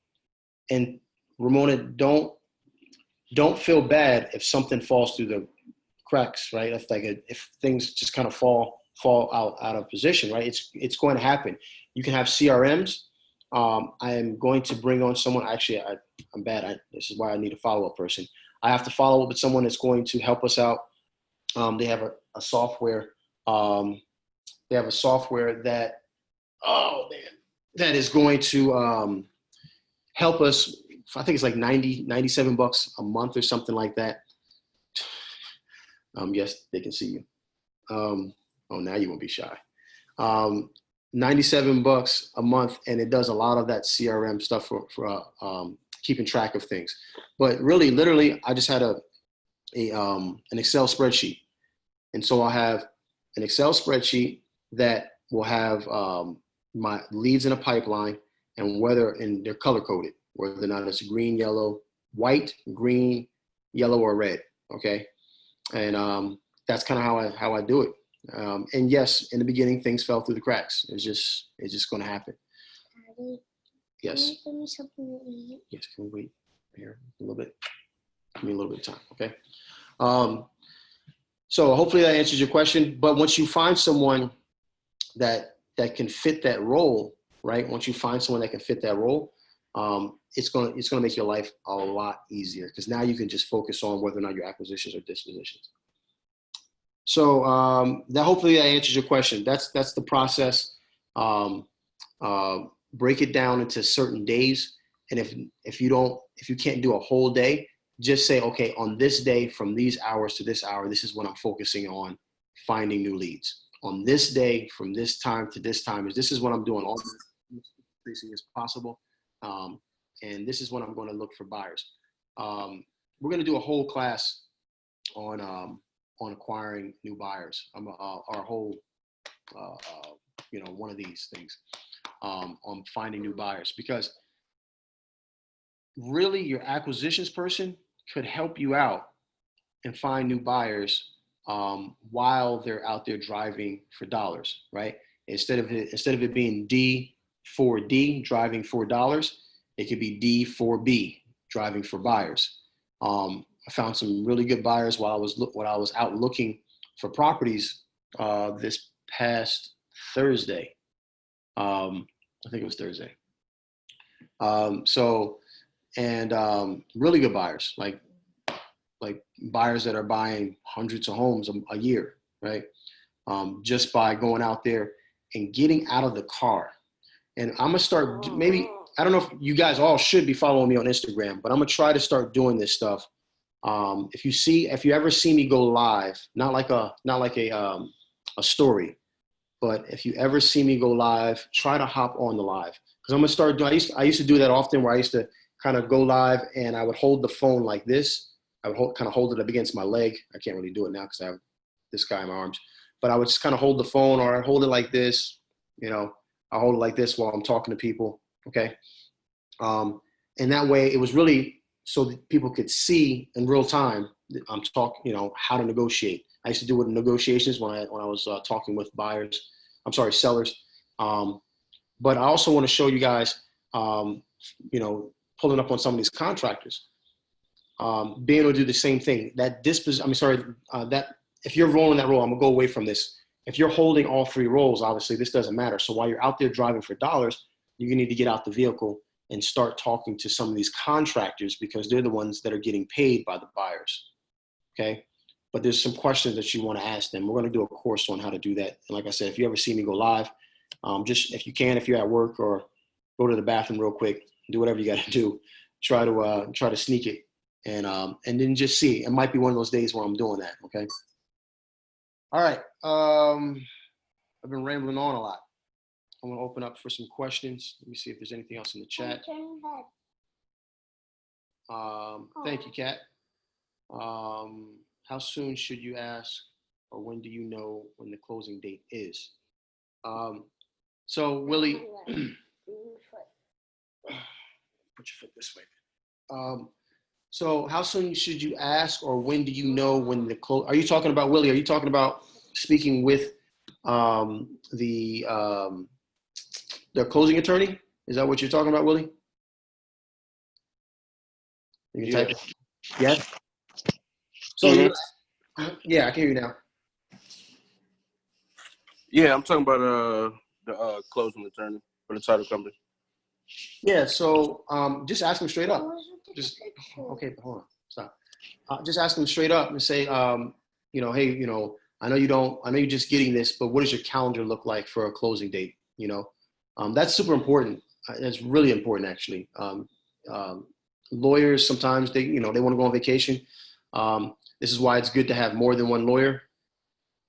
And Ramona, don't don't feel bad if something falls through the cracks, right? If things just kind of fall out of position, right? It's going to happen. You can have CRMs. I am going to bring on someone. Actually, I'm bad. This is why I need a follow-up person. I have to follow up with someone that's going to help us out. They have a software. They have a software that, oh man, that is going to help us. I think it's like $97 a month or something like that. Yes, they can see you. Oh, now you won't be shy. $97 a month, and it does a lot of that CRM stuff for keeping track of things. But really, literally, I just had an Excel spreadsheet, and so I have an Excel spreadsheet that will have my leads in a pipeline, and they're color coded, whether or not it's green, yellow, white, green, yellow, or red. Okay, and that's kind of how I do it. And yes, in the beginning, things fell through the cracks. It's just going to happen. Daddy, Yes. can you give me something to eat? Yes. Can we wait here a little bit? Give me a little bit of time. Okay. So hopefully that answers your question. But once you find someone that can fit that role, right? Once you find someone that can fit that role, it's gonna make your life a lot easier, because now you can just focus on whether or not your acquisitions or dispositions. So that hopefully that answers your question. That's the process. Break it down into certain days, and if you can't do a whole day, just say, okay, on this day from these hours to this hour, this is what I'm focusing on, finding new leads. On this day from this time to this time, this is what I'm doing all as as possible, and this is when I'm going to look for buyers. We're going to do a whole class on acquiring new buyers. Our whole, one of these things on finding new buyers, because really your acquisitions person could help you out and find new buyers while they're out there driving for dollars, right? Instead of it being D4D driving for dollars, it could be D4B driving for buyers. I found some really good buyers while I was out looking for properties this past Thursday. I think it was Thursday. Really good buyers, like buyers that are buying hundreds of homes a year, right? Just by going out there and getting out of the car. And I'm gonna start, maybe, I don't know if you guys all should be following me on Instagram, but I'm gonna try to start doing this stuff. If you ever see me go live, not like a story, but if you ever see me go live, try to hop on the live, because I'm gonna start doing. I used to do that often, where I used to kind of go live and I would hold the phone like this. I would kind of hold it up against my leg. I can't really do it now because I have this guy in my arms, but I would just kind of hold the phone, or I hold it like this. I hold it like this while I'm talking to people. Okay, and that way it was really so that people could see in real time. I'm talking, how to negotiate. I used to do it in negotiations when I was talking with sellers. But I also want to show you guys, pulling up on some of these contractors, being able to do the same thing. That if you're rolling that roll, I'm gonna go away from this. If you're holding all three rolls, obviously this doesn't matter. So while you're out there driving for dollars, you need to get out the vehicle and start talking to some of these contractors, because they're the ones that are getting paid by the buyers. Okay. But there's some questions that you want to ask them. We're going to do a course on how to do that. And like I said, if you ever see me go live, just if you're at work or go to the bathroom real quick, do whatever you got to do, try to sneak it, and then just see. It might be one of those days where I'm doing that. Okay. All right. I've been rambling on a lot. I'm going to open up for some questions. Let me see if there's anything else in the chat. Thank you, Kat. How soon should you ask, or when do you know when the closing date is? So Willie, put your foot this way. So how soon should you ask, or when do you know when the close? Are you talking about, Willie? Are you talking about speaking with the closing attorney? Is that what you're talking about, Willie? You can type it. Yes. So yeah, I can hear you now. Yeah, I'm talking about the closing attorney for the title company. Yeah. So just ask them straight up. Just okay. Hold on. Stop. Just ask them straight up and say, hey, I know you're just getting this, but what does your calendar look like for a closing date? That's super important. It's really important, actually. Lawyers sometimes they want to go on vacation. This is why it's good to have more than one lawyer.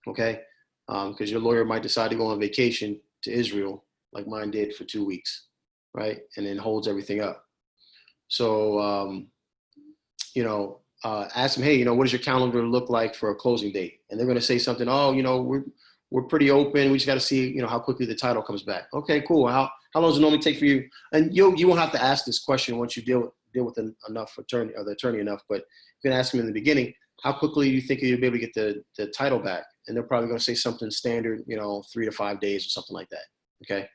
Okay, because your lawyer might decide to go on vacation to Israel, like mine did, for 2 weeks, right, and then holds everything up. So ask them, hey, what does your calendar look like for a closing date? And they're going to say something, oh, we're pretty open. We just got to see, how quickly the title comes back. Okay, cool. How long does it normally take for you? And you won't have to ask this question once you deal with enough attorney or the attorney enough, but you can ask them in the beginning, how quickly do you think you'll be able to get the title back? And they're probably going to say something standard, 3 to 5 days or something like that. Okay.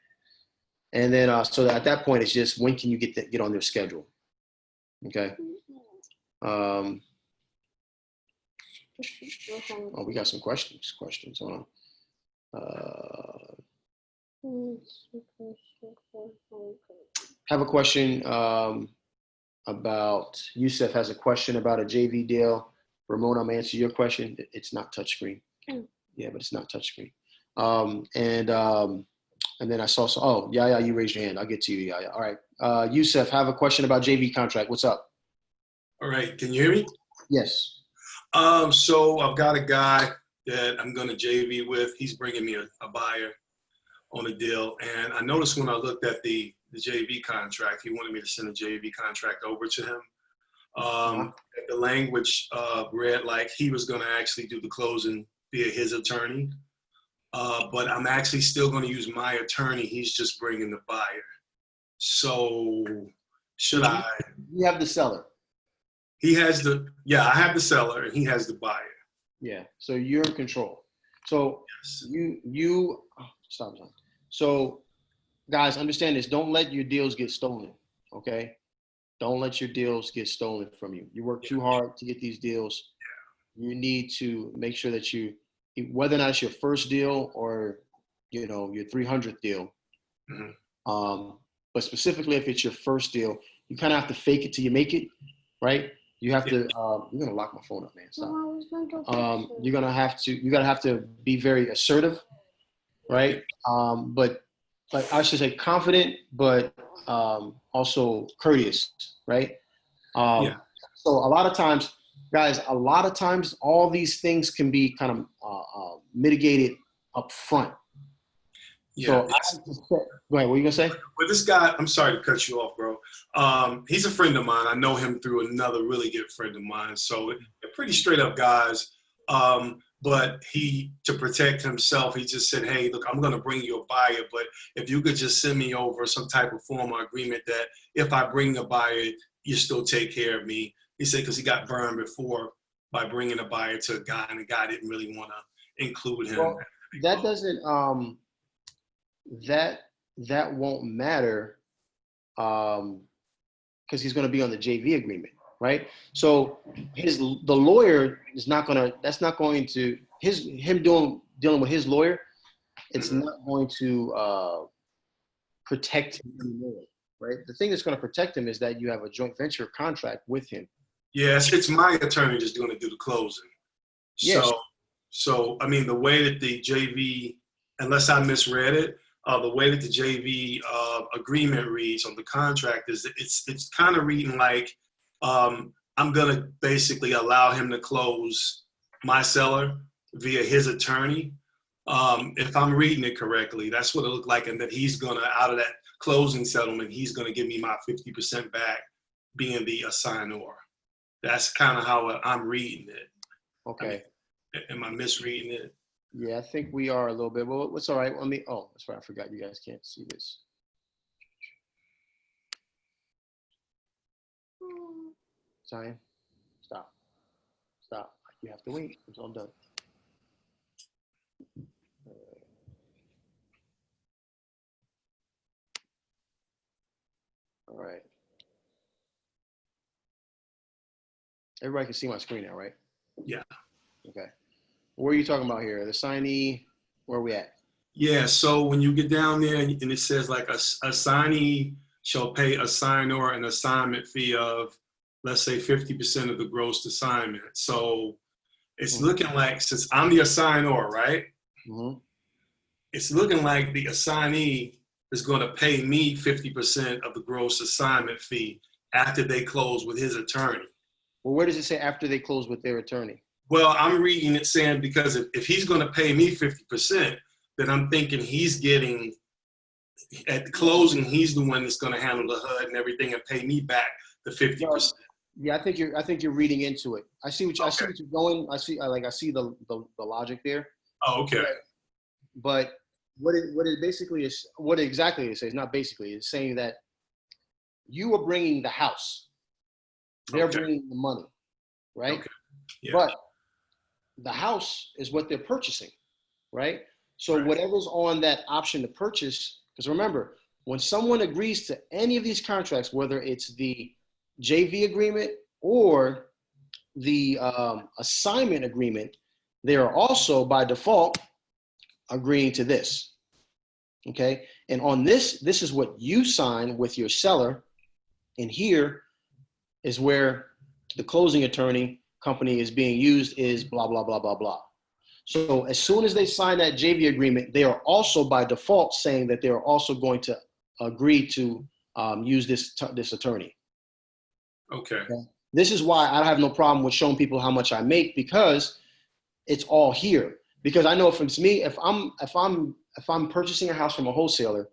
And then, so at that point, it's just, when can you get on their schedule? Okay. Oh, we got some questions. Hold on. Have a question about, Yusuf has a question about a JV deal. Ramon, I'm answering your question. It's not touchscreen. Yeah, but it's not touchscreen. And then I saw, yeah, you raised your hand. I'll get to you, yeah. All right. Yusuf, have a question about JV contract. What's up? All right, can you hear me? Yes. So I've got a guy that I'm going to JV with. He's bringing me a buyer on a deal. And I noticed when I looked at the JV contract, he wanted me to send a JV contract over to him. The language read like he was going to actually do the closing via his attorney. But I'm actually still going to use my attorney. He's just bringing the buyer. So should I? You have the seller. I have the seller and he has the buyer. Yeah, so you're in control. So yes. Stop. So guys, understand this. Don't let your deals get stolen, okay? Don't let your deals get stolen from you. You work too hard to get these deals. You need to make sure that whether or not it's your first deal or, your 300th deal, but specifically if it's your first deal, you kind of have to fake it till you make it, right? You have to, you're going to lock my phone up, man. Stop. You gotta have to be very assertive, right? But I should say confident, but also courteous, right? So a lot of times, guys, all these things can be kind of mitigated up front. Yeah. So go ahead. What are you gonna say? Well, this guy, I'm sorry to cut you off, bro. He's a friend of mine. I know him through another really good friend of mine. So they're pretty straight up guys. But to protect himself, he just said, hey, look, I'm going to bring you a buyer, but if you could just send me over some type of form or agreement that if I bring a buyer, you still take care of me. He said, because he got burned before by bringing a buyer to a guy, and the guy didn't really want to include him. Well, that doesn't, that won't matter because he's going to be on the JV agreement, right? So the lawyer is dealing with his lawyer, it's not going to protect him anymore, right? The thing that's going to protect him is that you have a joint venture contract with him. Yes, it's my attorney just going to do the closing. Yes. So I mean, the way that the JV, unless I misread it, the way that the JV agreement reads on the contract is that it's kind of reading like I'm going to basically allow him to close my seller via his attorney. If I'm reading it correctly, that's what it looked like. And that he's going to, out of that closing settlement, he's going to give me my 50% back being the assignor. That's kind of how I'm reading it. Okay. Am I misreading it? Yeah, I think we are a little bit. Well, it's all right. That's right. I forgot you guys can't see this. Zion, stop. You have to wait until I'm done. All right. Everybody can see my screen now, right? Yeah. Okay. Where are you talking about here? The signee, where are we at? Yeah, so when you get down there and it says like a signee shall pay a signor an assignment fee of, let's say, 50% of the gross assignment. So it's looking like, since I'm the assignor, right? Mm-hmm. It's looking like the assignee is going to pay me 50% of the gross assignment fee after they close with his attorney. Well, where does it say after they close with their attorney? Well, I'm reading it saying because if he's going to pay me 50%, then I'm thinking he's getting, at the closing, he's the one that's going to handle the HUD and everything and pay me back the 50%. Yeah, I think you're reading into it. I see what you're going. I see the logic there. Oh, okay. But what it basically is, what exactly it says, not basically, it's saying that you are bringing the house. They're bringing the money, right? Okay. Yeah. But the house is what they're purchasing, right? So whatever's on that option to purchase, because remember, when someone agrees to any of these contracts, whether it's the JV agreement or the assignment agreement, they are also by default agreeing to this, okay? And on this is what you sign with your seller, and here is where the closing attorney company is being used is blah, blah, blah, blah, blah. So as soon as they sign that JV agreement, they are also by default saying that they are also going to agree to use this attorney. Okay. This is why I have no problem with showing people how much I make, because it's all here. Because I know if it's me, if I'm purchasing a house from a wholesaler,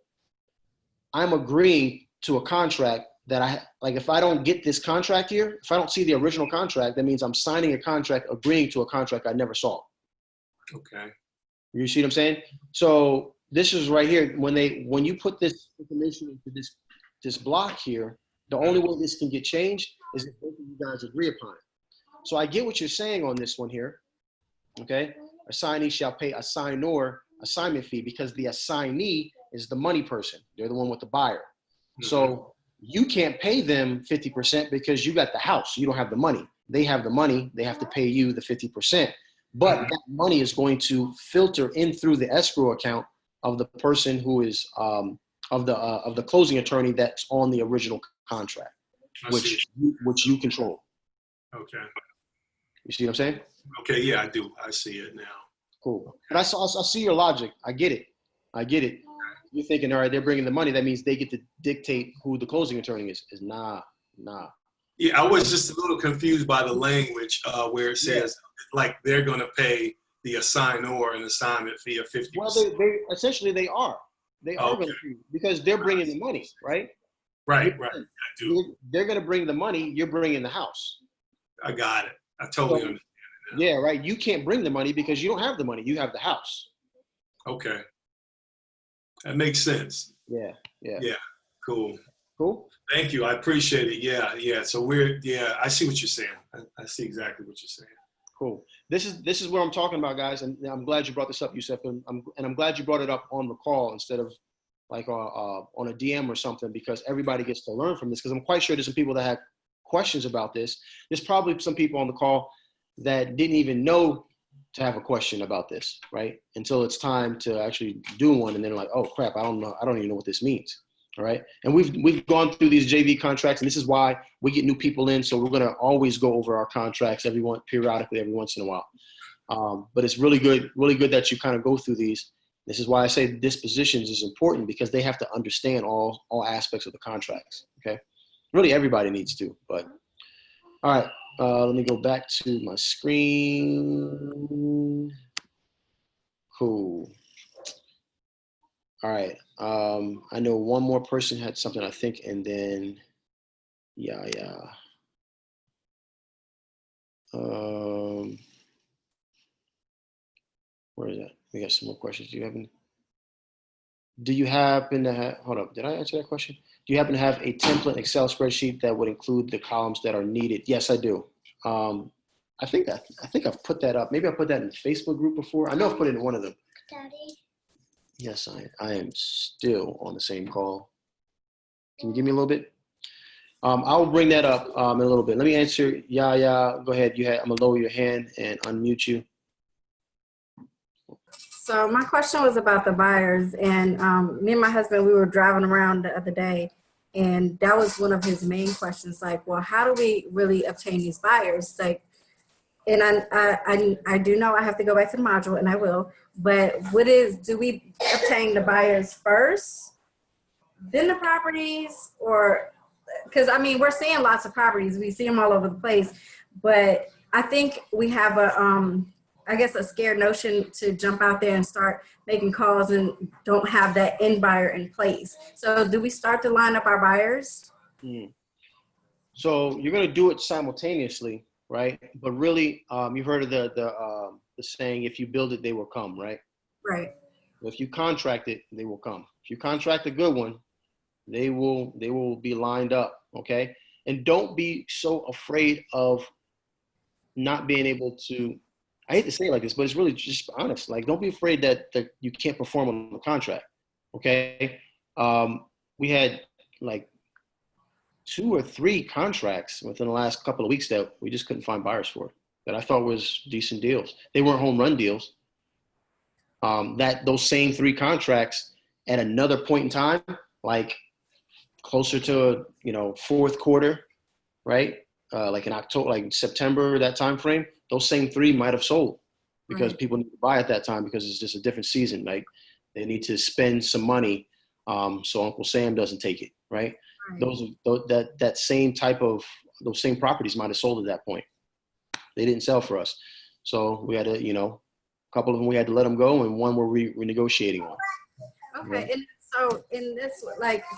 I'm agreeing to a contract that if I don't get this contract here, if I don't see the original contract, that means I'm signing a contract, agreeing to a contract I never saw. Okay. You see what I'm saying? So this is right here. When you put this information into this block here, the only way this can get changed is if both of you guys agree upon it. So I get what you're saying on this one here. Okay. Assignee shall pay assignor assignment fee, because the assignee is the money person. They're the one with the buyer. Mm-hmm. So you can't pay them 50% because you got the house. You don't have the money. They have the money. They have to pay you the 50%. But that money is going to filter in through the escrow account of the person who is of the closing attorney that's on the original contract, which you control. Okay. You see what I'm saying? Okay. Yeah, I do. I see it now. Cool. But I see your logic. I get it. You're thinking, all right, they're bringing the money. That means they get to dictate who the closing attorney is. Nah. Yeah, I was just a little confused by the language where it says like they're going to pay the assignor an assignment fee of 50%. Well, they essentially they are. They are going to, because they're bringing the money, right? Right. I do. They're going to bring the money. You're bringing the house. I got it. I totally understand it now. Yeah, right. You can't bring the money because you don't have the money. You have the house. Okay. That makes sense. Yeah. Cool. Thank you. I appreciate it. Yeah. So I see what you're saying. I see exactly what you're saying. Cool. This is what I'm talking about, guys. And I'm glad you brought this up, Yusuf. And I'm glad you brought it up on the call instead of like on a DM or something, because everybody gets to learn from this. Because I'm quite sure there's some people that have questions about this. There's probably some people on the call that didn't even know to have a question about this, right? Until it's time to actually do one, and then like, oh crap, I don't even know what this means. All right. And we've gone through these JV contracts, and this is why we get new people in. So we're going to always go over our contracts periodically, every once in a while. But it's really good that you kind of go through these. This is why I say dispositions is important, because they have to understand all aspects of the contracts. Okay. Really everybody needs to, but all right. Let me go back to my screen. Cool. All right. I know one more person had something, I think, and then, yeah. Where is that? We got some more questions. Do you happen to have, hold up, did I answer that question? Do you happen to have a template Excel spreadsheet that would include the columns that are needed? Yes, I do. I think I've put that up. Maybe I put that in the Facebook group before. I know I've put it in one of them. Daddy. Yes, I am still on the same call. Can you give me a little bit? I'll bring that up in a little bit. Let me answer. Yeah. Go ahead. I'm gonna lower your hand and unmute you. So my question was about the buyers, and me and my husband, we were driving around the other day, and that was one of his main questions. Like, well, how do we really obtain these buyers? Like, and I do know I have to go back to the module, and I will. But do we obtain the buyers first, then the properties, or because I mean we're seeing lots of properties, we see them all over the place, but I think we have I guess a scared notion to jump out there and start making calls and don't have that end buyer in place. So do we start to line up our buyers? So you're going to do it simultaneously, right? But really, you've heard of the saying, if you build it, they will come, right? Right. If you contract it, they will come. If you contract a good one, they will be lined up, okay? And don't be so afraid of not being able to, I hate to say it like this, but it's really just honest. Like, don't be afraid that you can't perform on the contract, okay? We had like 2 or 3 contracts within the last couple of weeks that we just couldn't find buyers for, that I thought was decent deals. They weren't home run deals. Those same 3 contracts at another point in time, like closer to, fourth quarter, right? Like in October, like September, that time frame, those same 3 might have sold because people need to buy at that time because it's just a different season. Like they need to spend some money so Uncle Sam doesn't take it, right? Those same properties might have sold at that point. They didn't sell for us, so we had to, a couple of them we had to let them go, and one we're renegotiating on. Okay, Right. and so in this,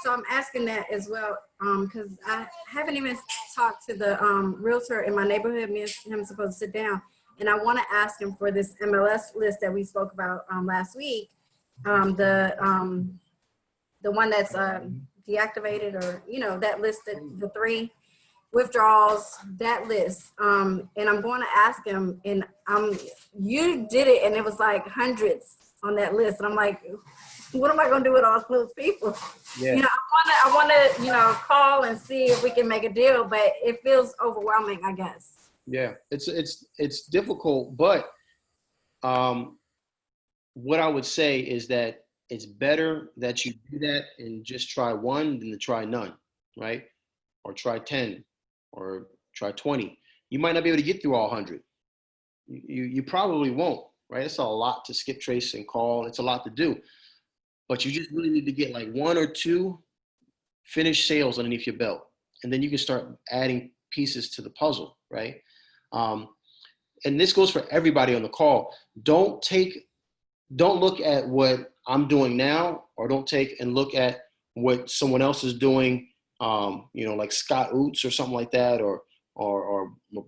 so I'm asking that as well, because I haven't even talked to the realtor in my neighborhood. Me and him supposed to sit down, and I want to ask him for this MLS list that we spoke about last week, the one that's deactivated, or that list, the 3 withdrawals, that list, and I'm going to ask him, and you did it, and it was like hundreds on that list, and I'm like, what am I going to do with all those people? Yeah. I want to call and see if we can make a deal, but it feels overwhelming, I guess. Yeah, it's difficult, but what I would say is that it's better that you do that and just try one than to try none, right? Or try 10 or try 20. You might not be able to get through all 100. You probably won't, right? It's a lot to skip trace and call. It's a lot to do, but you just really need to get like 1 or 2 finished sales underneath your belt. And then you can start adding pieces to the puzzle, right? And this goes for everybody on the call. Don't look at what I'm doing now, or don't take and look at what someone else is doing, like Scott Oots or something like that, or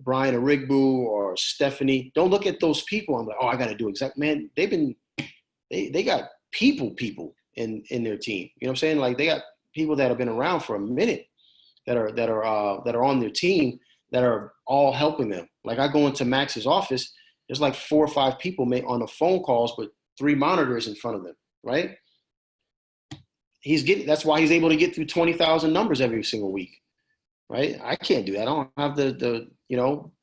Brian Arigbu or Stephanie. Don't look at those people. I'm like, oh, I got to do exactly, man. They got people in their team. You know what I'm saying? Like they got people that have been around for a minute that are on their team that are all helping them. Like I go into Max's office, there's like 4 or 5 people on the phone calls, but 3 monitors in front of them, right? That's why he's able to get through 20,000 numbers every single week, right? I can't do that. I don't have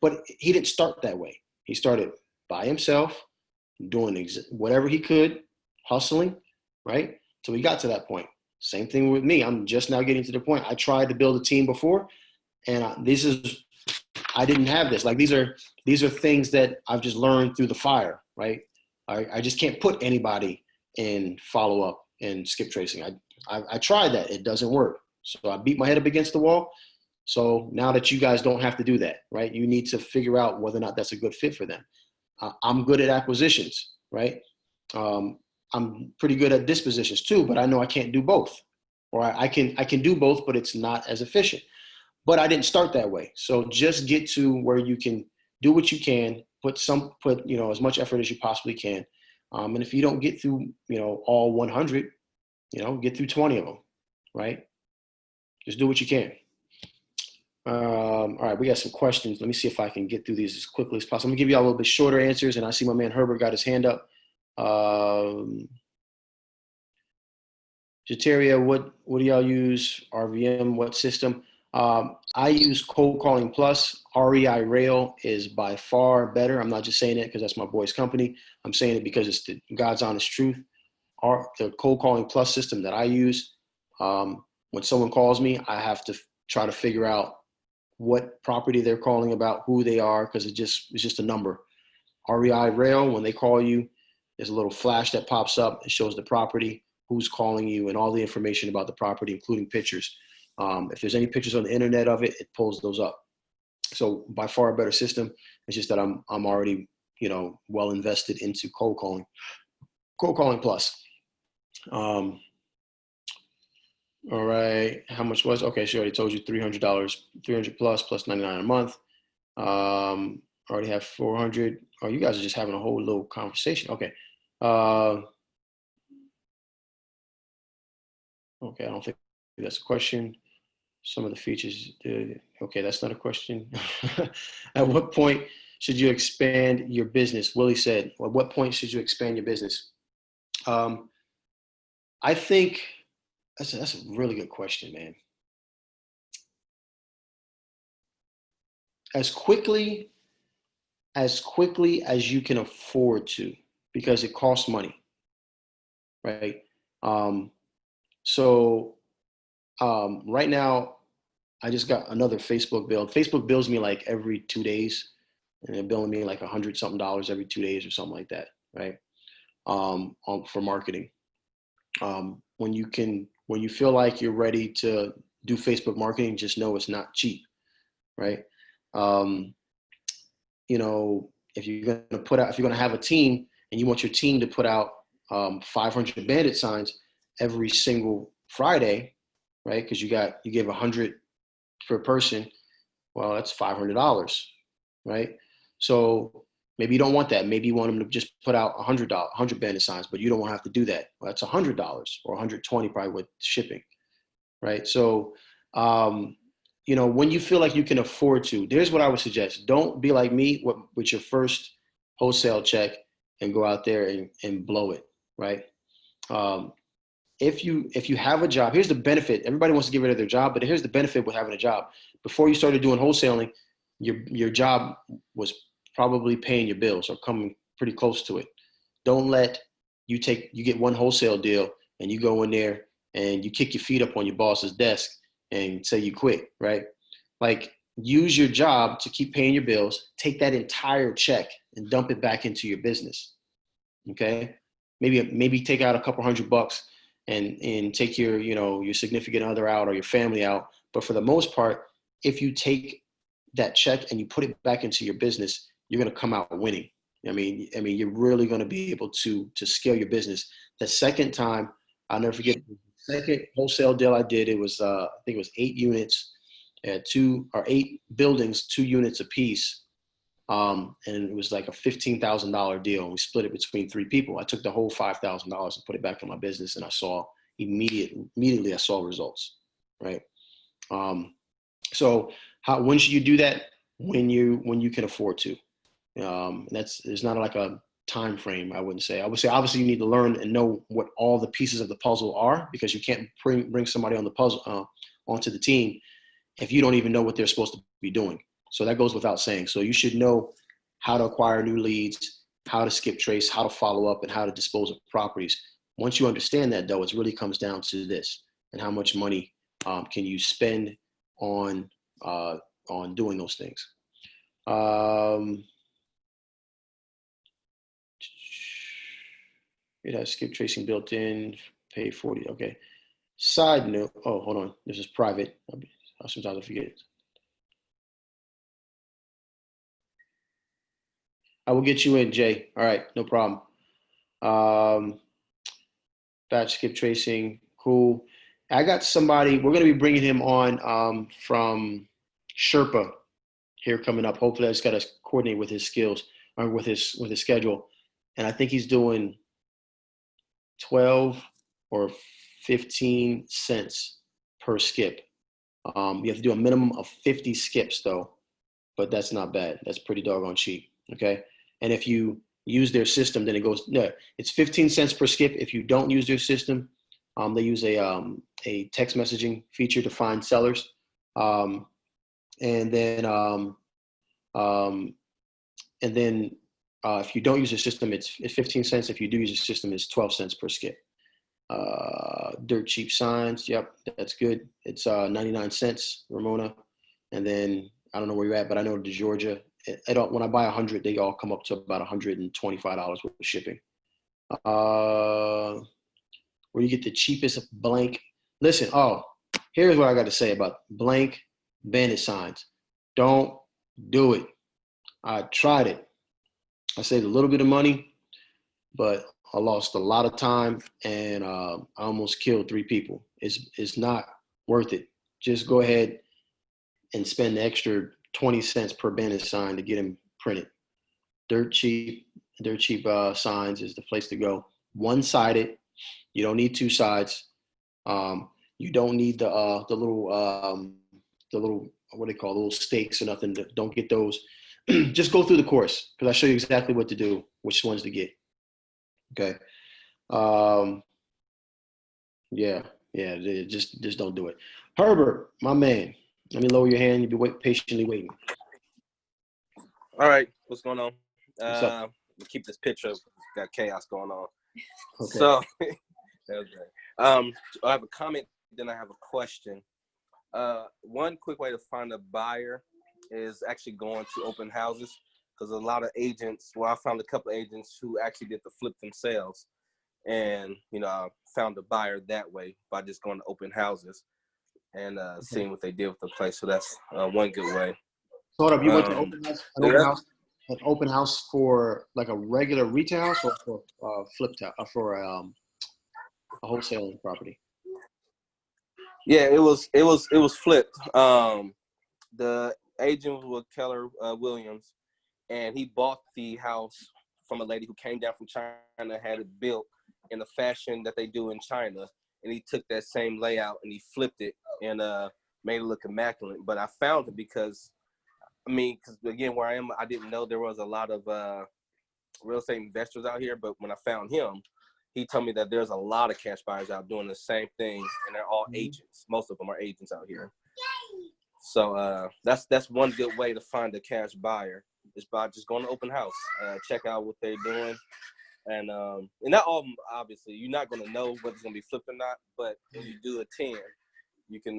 but he didn't start that way. He started by himself, doing whatever he could, hustling, right? So he got to that point. Same thing with me. I'm just now getting to the point. I tried to build a team before, and I didn't have this. Like these are things that I've just learned through the fire, right? I just can't put anybody in follow up and skip tracing. I tried that. It doesn't work. So I beat my head up against the wall. So now that you guys don't have to do that, right? You need to figure out whether or not that's a good fit for them. I'm good at acquisitions, right? I'm pretty good at dispositions too, but I know I can't do both. Or I can do both, but it's not as efficient. But I didn't start that way. So just get to where you can do what you can, put as much effort as you possibly can. And if you don't get through, all 100, get through 20 of them, right? Just do what you can. All right, we got some questions. Let me see if I can get through these as quickly as possible. I'm gonna give you all a little bit shorter answers, and I see my man Herbert got his hand up. Jeteria, what do y'all use? RVM, what system? I use Cold Calling Plus. REI Rail is by far better. I'm not just saying it because that's my boy's company. I'm saying it because it's the God's honest truth. The Cold Calling Plus system that I use, when someone calls me, I have to try to figure out what property they're calling about, who they are, because it's just a number. REI Rail, when they call you, there's a little flash that pops up. It shows the property, who's calling you, and all the information about the property, including pictures. If there's any pictures on the internet of it, it pulls those up. So by far a better system. It's just that I'm already, well invested into cold calling plus. All right. How much was? Okay. She already told you $300, 300 plus 99 a month. Already have 400. Oh, you guys are just having a whole little conversation. Okay. Okay. I don't think that's a question. Some of the features. Okay. That's not a question. At what point should you expand your business? Willie said, at what point should you expand your business? I think that's a really good question, man. As quickly as you can afford to, because it costs money, right? Right now, I just got another Facebook bill. Facebook bills me like every 2 days, and they're billing me like $100-something every 2 days or something like that, right? For marketing. When you feel like you're ready to do Facebook marketing, just know it's not cheap, right? If you're going to have a team and you want your team to put out 500 bandit signs every single Friday, right? Because you give 100 per person. Well, that's $500, right? So maybe you don't want that. Maybe you want them to just put out 100 bandit signs, but you don't want to have to do that. Well, that's $100 or 120 probably with shipping, right? So, when you feel like you can afford to, there's what I would suggest. Don't be like me with your first wholesale check and go out there and blow it, right? If you have a job, here's the benefit. Everybody wants to get rid of their job, but here's the benefit with having a job. Before you started doing wholesaling, your job was probably paying your bills or coming pretty close to it. Don't let you get one wholesale deal and you go in there and you kick your feet up on your boss's desk and say you quit, right? Like, use your job to keep paying your bills, take that entire check and dump it back into your business. Okay? Maybe take out a couple $100 and take your significant other out or your family out. But for the most part, if you take that check and you put it back into your business, you're going to come out winning. I mean, you're really going to be able to scale your business. The second time, I'll never forget, the second wholesale deal I did, it was, I think it was 8 units, 8 buildings, 2 units a piece. And it was like a $15,000 deal. And we split it between 3 people. I took the whole $5,000 and put it back in my business, and I saw immediately I saw results, right? So when should you do that? When you can afford to. There's not like a time frame. I would say obviously you need to learn and know what all the pieces of the puzzle are, because you can't bring somebody on the puzzle onto the team if you don't even know what they're supposed to be doing. So that goes without saying. So you should know how to acquire new leads, how to skip trace, how to follow up, and how to dispose of properties. Once you understand that, though, it really comes down to this: and how much money can you spend on doing those things. It has skip tracing built in, pay 40. Okay. Side note. Oh, hold on. This is private. Sometimes I forget. I will get you in, Jay. All right. No problem. Batch skip tracing. Cool. I got somebody, we're going to be bringing him on from Sherpa here coming up. Hopefully I just got to coordinate with his skills or with his schedule. And I think he's doing 12 or 15 cents per skip. You have to do a minimum of 50 skips though, but that's not bad. That's pretty doggone cheap. Okay. And if you use their system, then it's 15 cents per skip. If you don't use their system, they use a text messaging feature to find sellers. And then if you don't use a system, it's 15 cents. If you do use a system, it's 12 cents per skip. Dirt cheap signs. Yep, that's good. It's 99 cents, Ramona. And then I don't know where you're at, but I know to Georgia, when I buy 100, they all come up to about $125 with shipping. Where you get the cheapest blank. Listen, here's what I got to say about blank bandit signs. Don't do it. I tried it. I saved a little bit of money, but I lost a lot of time, and I almost killed 3 people. It's not worth it. Just go ahead and spend the extra 20 cents per bandit sign to get them printed. Dirt cheap signs is the place to go. One-sided. You don't need 2 sides. You don't need the little what they call little stakes or nothing. Don't get those. Just go through the course because I show you exactly what to do, which ones to get. Okay. Yeah. Just don't do it. Herbert, my man. Let me lower your hand. You'll be patiently waiting. All right, what's going on? What's up? We'll keep this picture. Got chaos going on. Okay. So, that was great. I have a comment, then I have a question. One quick way to find a buyer is actually going to open houses, because a lot of agents, I found a couple of agents who actually did the flip themselves, and I found a buyer that way by just going to open houses and seeing what they did with the place. So that's one good way. Hold up, you went to an open house for like a regular retail house or for flipped out for a wholesaling property? Yeah, it was flipped. The agent was Keller Williams, and he bought the house from a lady who came down from China, had it built in the fashion that they do in China, and he took that same layout and he flipped it and made it look immaculate. But I found it because again, where I am, I didn't know there was a lot of real estate investors out here, but when I found him, he told me that there's a lot of cash buyers out doing the same thing, and they're all agents. Most of them are agents out here. So that's one good way to find a cash buyer, is by just going to open house, check out what they're doing, and not all, obviously you're not going to know whether it's going to be flipped or not, but when you do attend, you can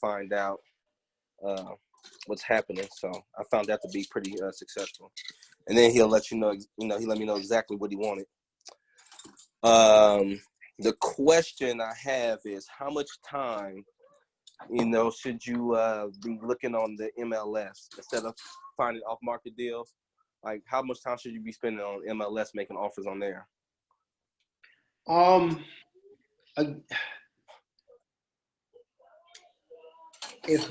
find out what's happening. So I found that to be pretty successful, and then he'll let you know. He let me know exactly what he wanted. The question I have is, how much time, should you be looking on the MLS instead of finding off-market deals? Like, how much time should you be spending on MLS making offers on there? Here's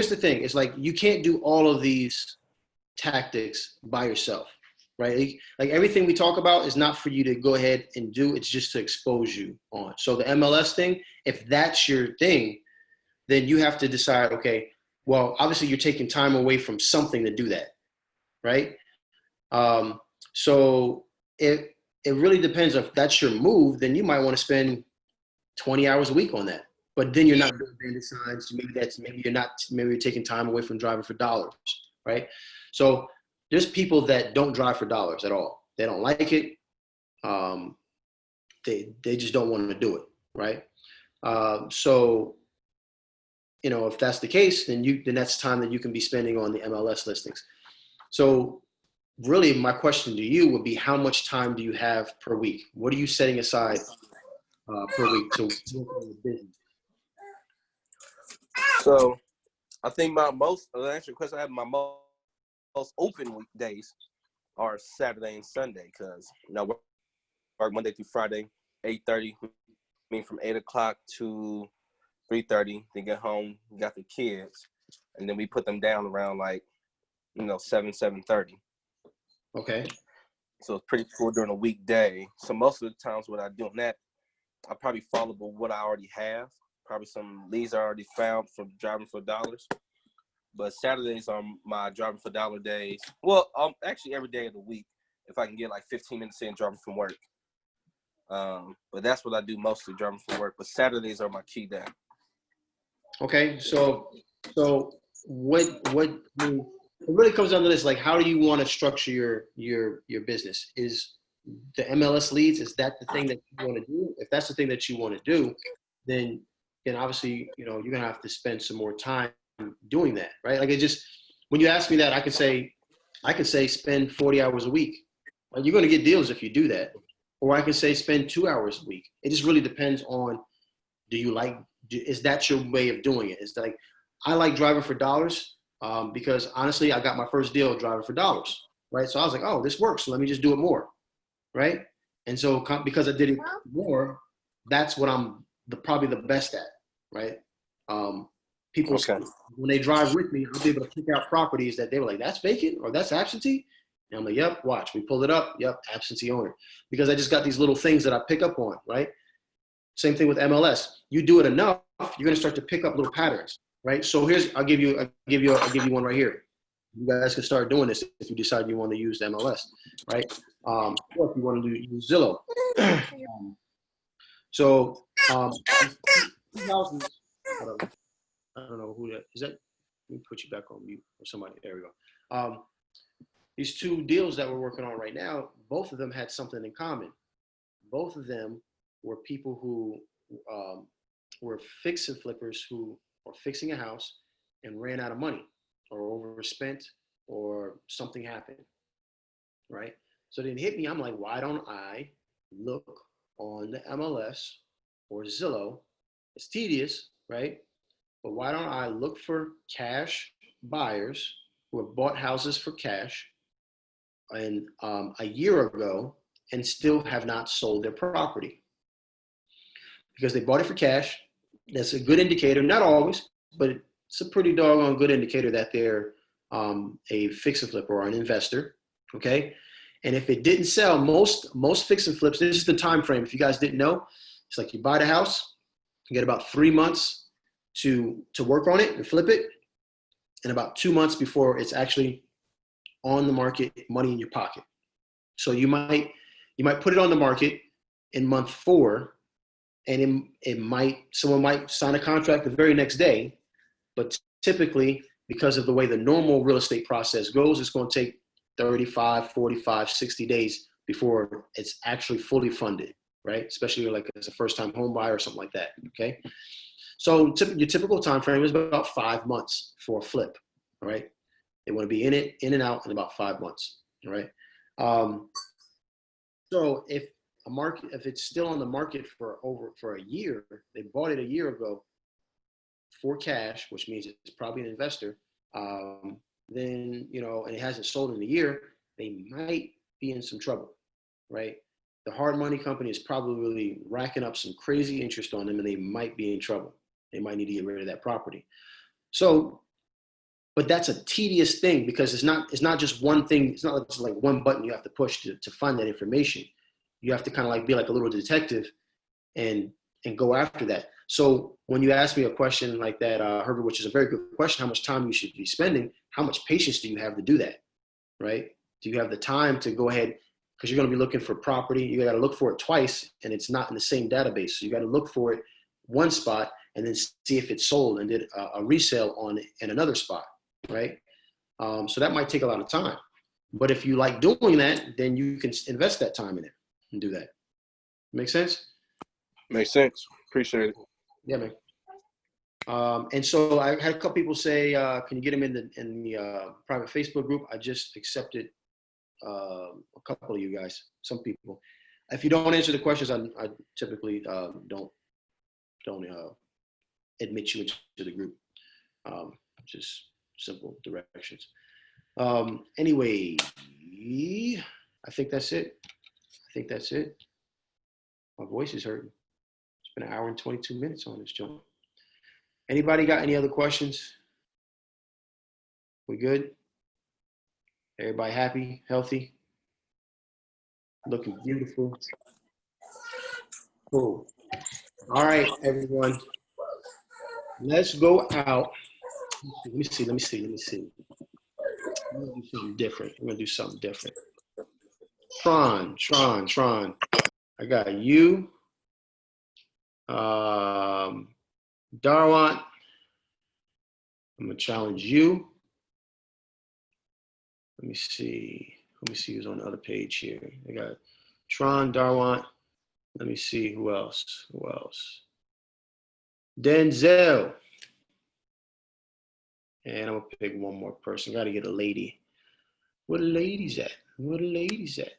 the thing, it's like you can't do all of these tactics by yourself, right? Like everything we talk about is not for you to go ahead and do, it's just to expose you on. So the MLS thing, if that's your thing, then you have to decide, okay, well, obviously you're taking time away from something to do that, right? So it really depends. If that's your move, then you might want to spend 20 hours a week on that. But then you're not doing bandit signs. Maybe you're taking time away from driving for dollars, right? So there's people that don't drive for dollars at all. They don't like it. They just don't want to do it, right? So if that's the case, then that's time that you can be spending on the MLS listings. So really, my question to you would be, how much time do you have per week? What are you setting aside per week to work on the business? So I think my most open weekdays are Saturday and Sunday, because work Monday through Friday, 8:30. From 8 o'clock to 3:30. They get home, we got the kids, and then we put them down around 7:30. Okay. So it's pretty full during a weekday. So most of the times what I do on that, I probably follow what I already have. Probably some leads I already found from driving for dollars. But Saturdays are my driving for dollar days. Well, actually every day of the week, if I can get 15 minutes in driving from work. But that's what I do mostly, driving from work. But Saturdays are my key day. Okay, so what it really comes down to this, like, how do you want to structure your business? Is the MLS leads, is that the thing that you want to do? If that's the thing that you want to do, then obviously, you're gonna have to spend some more time doing that, right? Like, it just, when you ask me that, I could say spend 40 hours a week. You're gonna get deals if you do that. Or I could say spend 2 hours a week. It just really depends on, is that your way of doing it? It's like, I like driving for dollars, because honestly, I got my first deal driving for dollars, right? So I was like, oh, this works, so let me just do it more, right? And so because I did it more, that's what I'm probably the best at, right? People, Okay. when they drive with me, I'll be able to pick out properties that they were like, that's vacant or that's absentee. And I'm like, yep, watch. We pulled it up. Yep, absentee owner. Because I just got these little things that I pick up on, right? Same thing with MLS. You do it enough, you're gonna start to pick up little patterns, right? So I'll give you one right here. You guys can start doing this if you decide you want to use the MLS, right? Or if you want to use Zillow. So 2000, I don't know who that is. That, let me put you back on mute or somebody. There we go. These two deals that we're working on right now, both of them had something in common. Both of them were people who were fix and flippers who were fixing a house and ran out of money or overspent or something happened, right? So then it hit me. I'm like, why don't I look on the MLS or Zillow? It's tedious, right? But why don't I look for cash buyers who have bought houses for cash and a year ago and still have not sold their property because they bought it for cash. That's a good indicator, not always, but it's a pretty doggone good indicator that they're a fix and flipper or an investor. Okay, and if it didn't sell, most fix and flips, this is the time frame. If you guys didn't know, it's like you buy the house, you get about 3 months to work on it and flip it, and about 2 months before it's actually on the market, money in your pocket. So you might put it on the market in month 4, and someone might sign a contract the very next day, but typically, because of the way the normal real estate process goes, it's going to take 35, 45, 60 days before it's actually fully funded, right? Especially like as a first-time home buyer or something like that, okay? So your typical time frame is about 5 months for a flip, all right? They want to be in and out in about 5 months, all right? So if it's still on the market for a year, they bought it a year ago for cash, which means it's probably an investor, then, and it hasn't sold in a year, they might be in some trouble, right? The hard money company is probably racking up some crazy interest on them, and they might be in trouble. They might need to get rid of that property. So, but that's a tedious thing because it's not just one thing. It's not just like one button you have to push to find that information. You have to kind of like be like a little detective and go after that. So when you ask me a question like that, Herbert, which is a very good question, how much time you should be spending, how much patience do you have to do that, right? Do you have the time to go ahead, because you're going to be looking for property, you got to look for it twice, and it's not in the same database. So you got to look for it one spot and then see if it's sold and did a resale on it in another spot, right? So that might take a lot of time. But if you like doing that, then you can invest that time in it and do that. Make sense? Makes sense. Appreciate it. Yeah, man. And so I had a couple people say, can you get them in the private Facebook group? I just accepted a couple of you guys, some people. If you don't answer the questions, I typically don't admit you into the group. Just simple directions. Anyway, I think that's it. My voice is hurting. It's been 1 hour and 22 minutes on this joint. Anybody got any other questions? We good? Everybody happy, healthy, looking beautiful? Cool. All right, everyone. Let's go out. Let me see. I'm gonna do something different. Tron. I got you. Darwan, I'm gonna challenge you. Let me see. Let me see who's on the other page here. I got Tron, Darwan. Let me see who else. Who else? Denzel. And I'm gonna pick one more person. Got to get a lady. Where the ladies at? Where the ladies at?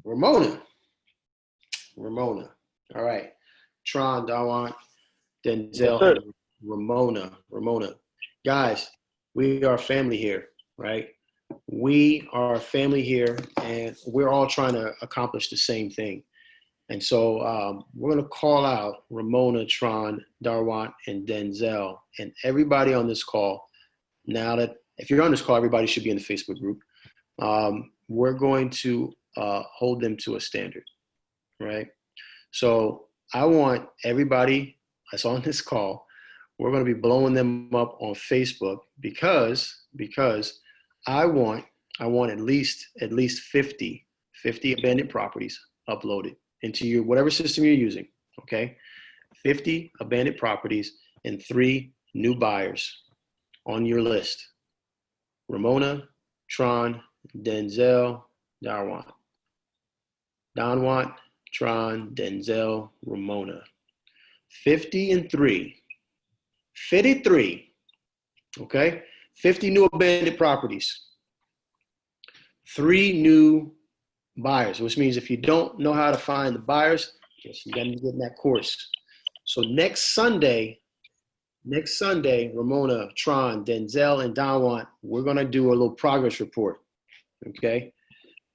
Ramona. Ramona. All right. Tron, Darwan, Denzel, and Ramona. Ramona. Guys, we are family here, right? We are a family here, and we're all trying to accomplish the same thing. And so we're going to call out Ramona, Tron, Darwan, and Denzel, and everybody on this call. Now that if you're on this call, everybody should be in the Facebook group. We're going to hold them to a standard, right? So I want everybody that's on this call, we're going to be blowing them up on Facebook because I want at least 50 abandoned properties uploaded into your whatever system you're using, okay? 50 abandoned properties and 3 new buyers on your list. Ramona, Tron, Denzel, Darwan. Donwan, Tron, Denzel, Ramona. 50 and 3. 53, okay? 50 new abandoned properties. 3 new buyers, which means if you don't know how to find the buyers, yes, you got to get in that course. So next Sunday, Ramona, Tron, Denzel, and Donwan, we're going to do a little progress report, okay?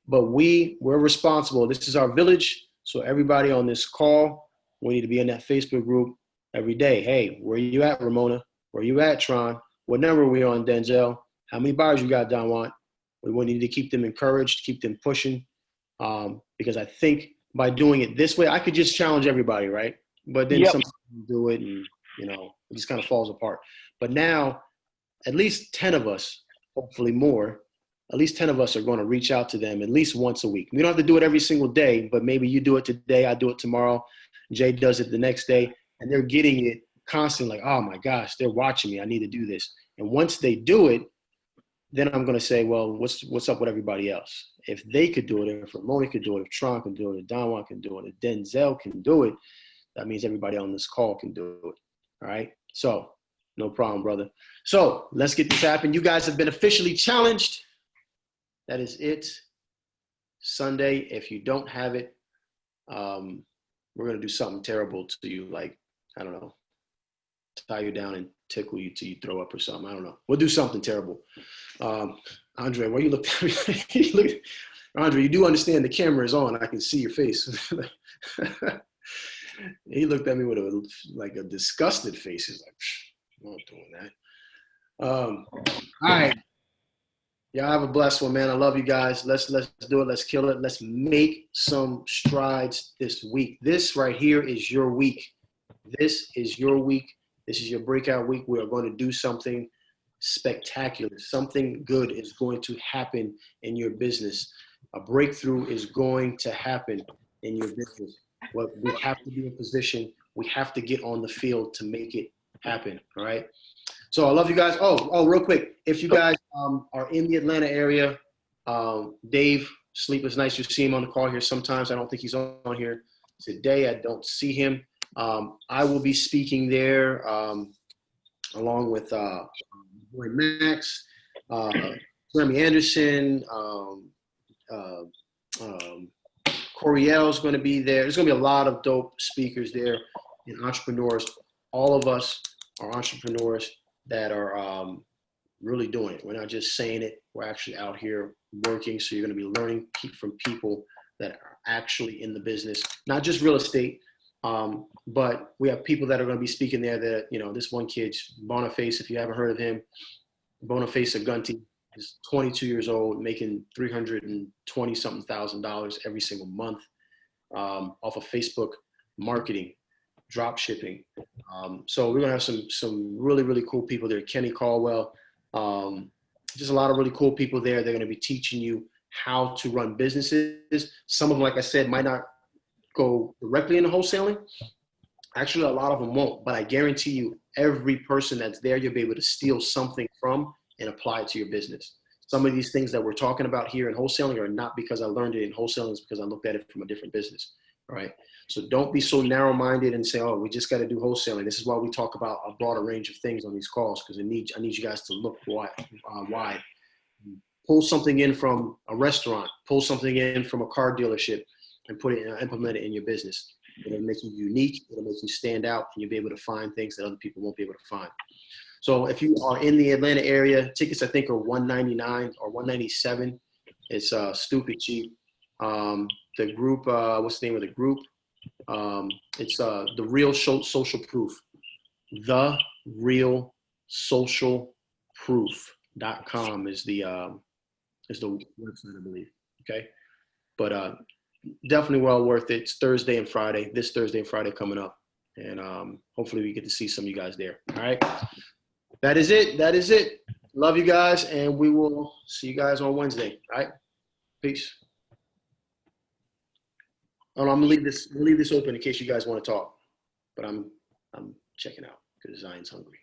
But we're responsible. This is our village, so everybody on this call, we need to be in that Facebook group every day. Hey, where you at, Ramona? Where you at, Tron? What number are we on, Denzel? How many buyers you got, Donwan? We need to keep them encouraged, keep them pushing, because I think by doing it this way, I could just challenge everybody, right? But then some people do it, and it just kind of falls apart. But now, at least 10 of us, hopefully more, at least 10 of us are going to reach out to them at least once a week. We don't have to do it every single day, but maybe you do it today, I do it tomorrow, Jay does it the next day, and they're getting it constantly like, oh my gosh, they're watching me, I need to do this. And once they do it, then I'm going to say, well, what's up with everybody else? If they could do it, if Ramona could do it, if Tron can do it, if Donwan can do it, if Denzel can do it, that means everybody on this call can do it. All right? So, no problem, brother. So, let's get this happening. You guys have been officially challenged. That is it. Sunday, if you don't have it, we're going to do something terrible to you, like, I don't know, tie you down and tickle you till you throw up or something. I don't know. We'll do something terrible. Andre, why you look at me? Andre, you do understand the camera is on. I can see your face. He looked at me with a disgusted face. He's like, I'm not doing that. All right. Y'all have a blessed one, man. I love you guys. Let's do it. Let's kill it. Let's make some strides this week. This right here is your week. This is your week. This is your breakout week. We are going to do something spectacular. Something good is going to happen in your business. A breakthrough is going to happen in your business. Well, we have to be in position. We have to get on the field to make it happen. All right. So I love you guys. Oh, real quick. If you guys are in the Atlanta area, Dave, Sleepless Nights, you see him on the call here sometimes. I don't think he's on here today. I don't see him. I will be speaking there along with Boy Max, Jeremy Anderson, Coriel's going to be there. There's going to be a lot of dope speakers there and entrepreneurs. All of us are entrepreneurs that are really doing it. We're not just saying it. We're actually out here working. So you're going to be learning from people that are actually in the business, not just real estate, but we have people that are going to be speaking there that, this one kid, Boniface, if you haven't heard of him, Boniface Agunti, is 22 years old, making $320-something thousand every single month off of Facebook marketing, drop shipping. So we're going to have some really, really cool people there. Kenny Caldwell, just a lot of really cool people there. They're going to be teaching you how to run businesses. Some of them, like I said, might not go directly into wholesaling. Actually, a lot of them won't, but I guarantee you, every person that's there, you'll be able to steal something from and apply it to your business. Some of these things that we're talking about here in wholesaling are not because I learned it in wholesaling, it's because I looked at it from a different business, right? So don't be so narrow-minded and say, oh, we just got to do wholesaling. This is why we talk about a broader range of things on these calls, because I need you guys to look wide. Pull something in from a restaurant, pull something in from a car dealership, and implement it in your business. It'll make you unique. It'll make you stand out, and you'll be able to find things that other people won't be able to find. So if you are in the Atlanta area, tickets I think are $199 or $197. It's stupid cheap. The group, what's the name of the group? It's the Real Social Proof. The Real Social Proof.com is the website, I believe. Okay, but definitely well worth it. It's Thursday and Friday. This Thursday and Friday coming up, and hopefully we get to see some of you guys there. All right, that is it. Love you guys, and we will see you guys on Wednesday. All right, peace. Oh, no, I'm gonna leave this open in case you guys want to talk, but I'm checking out because Zion's hungry.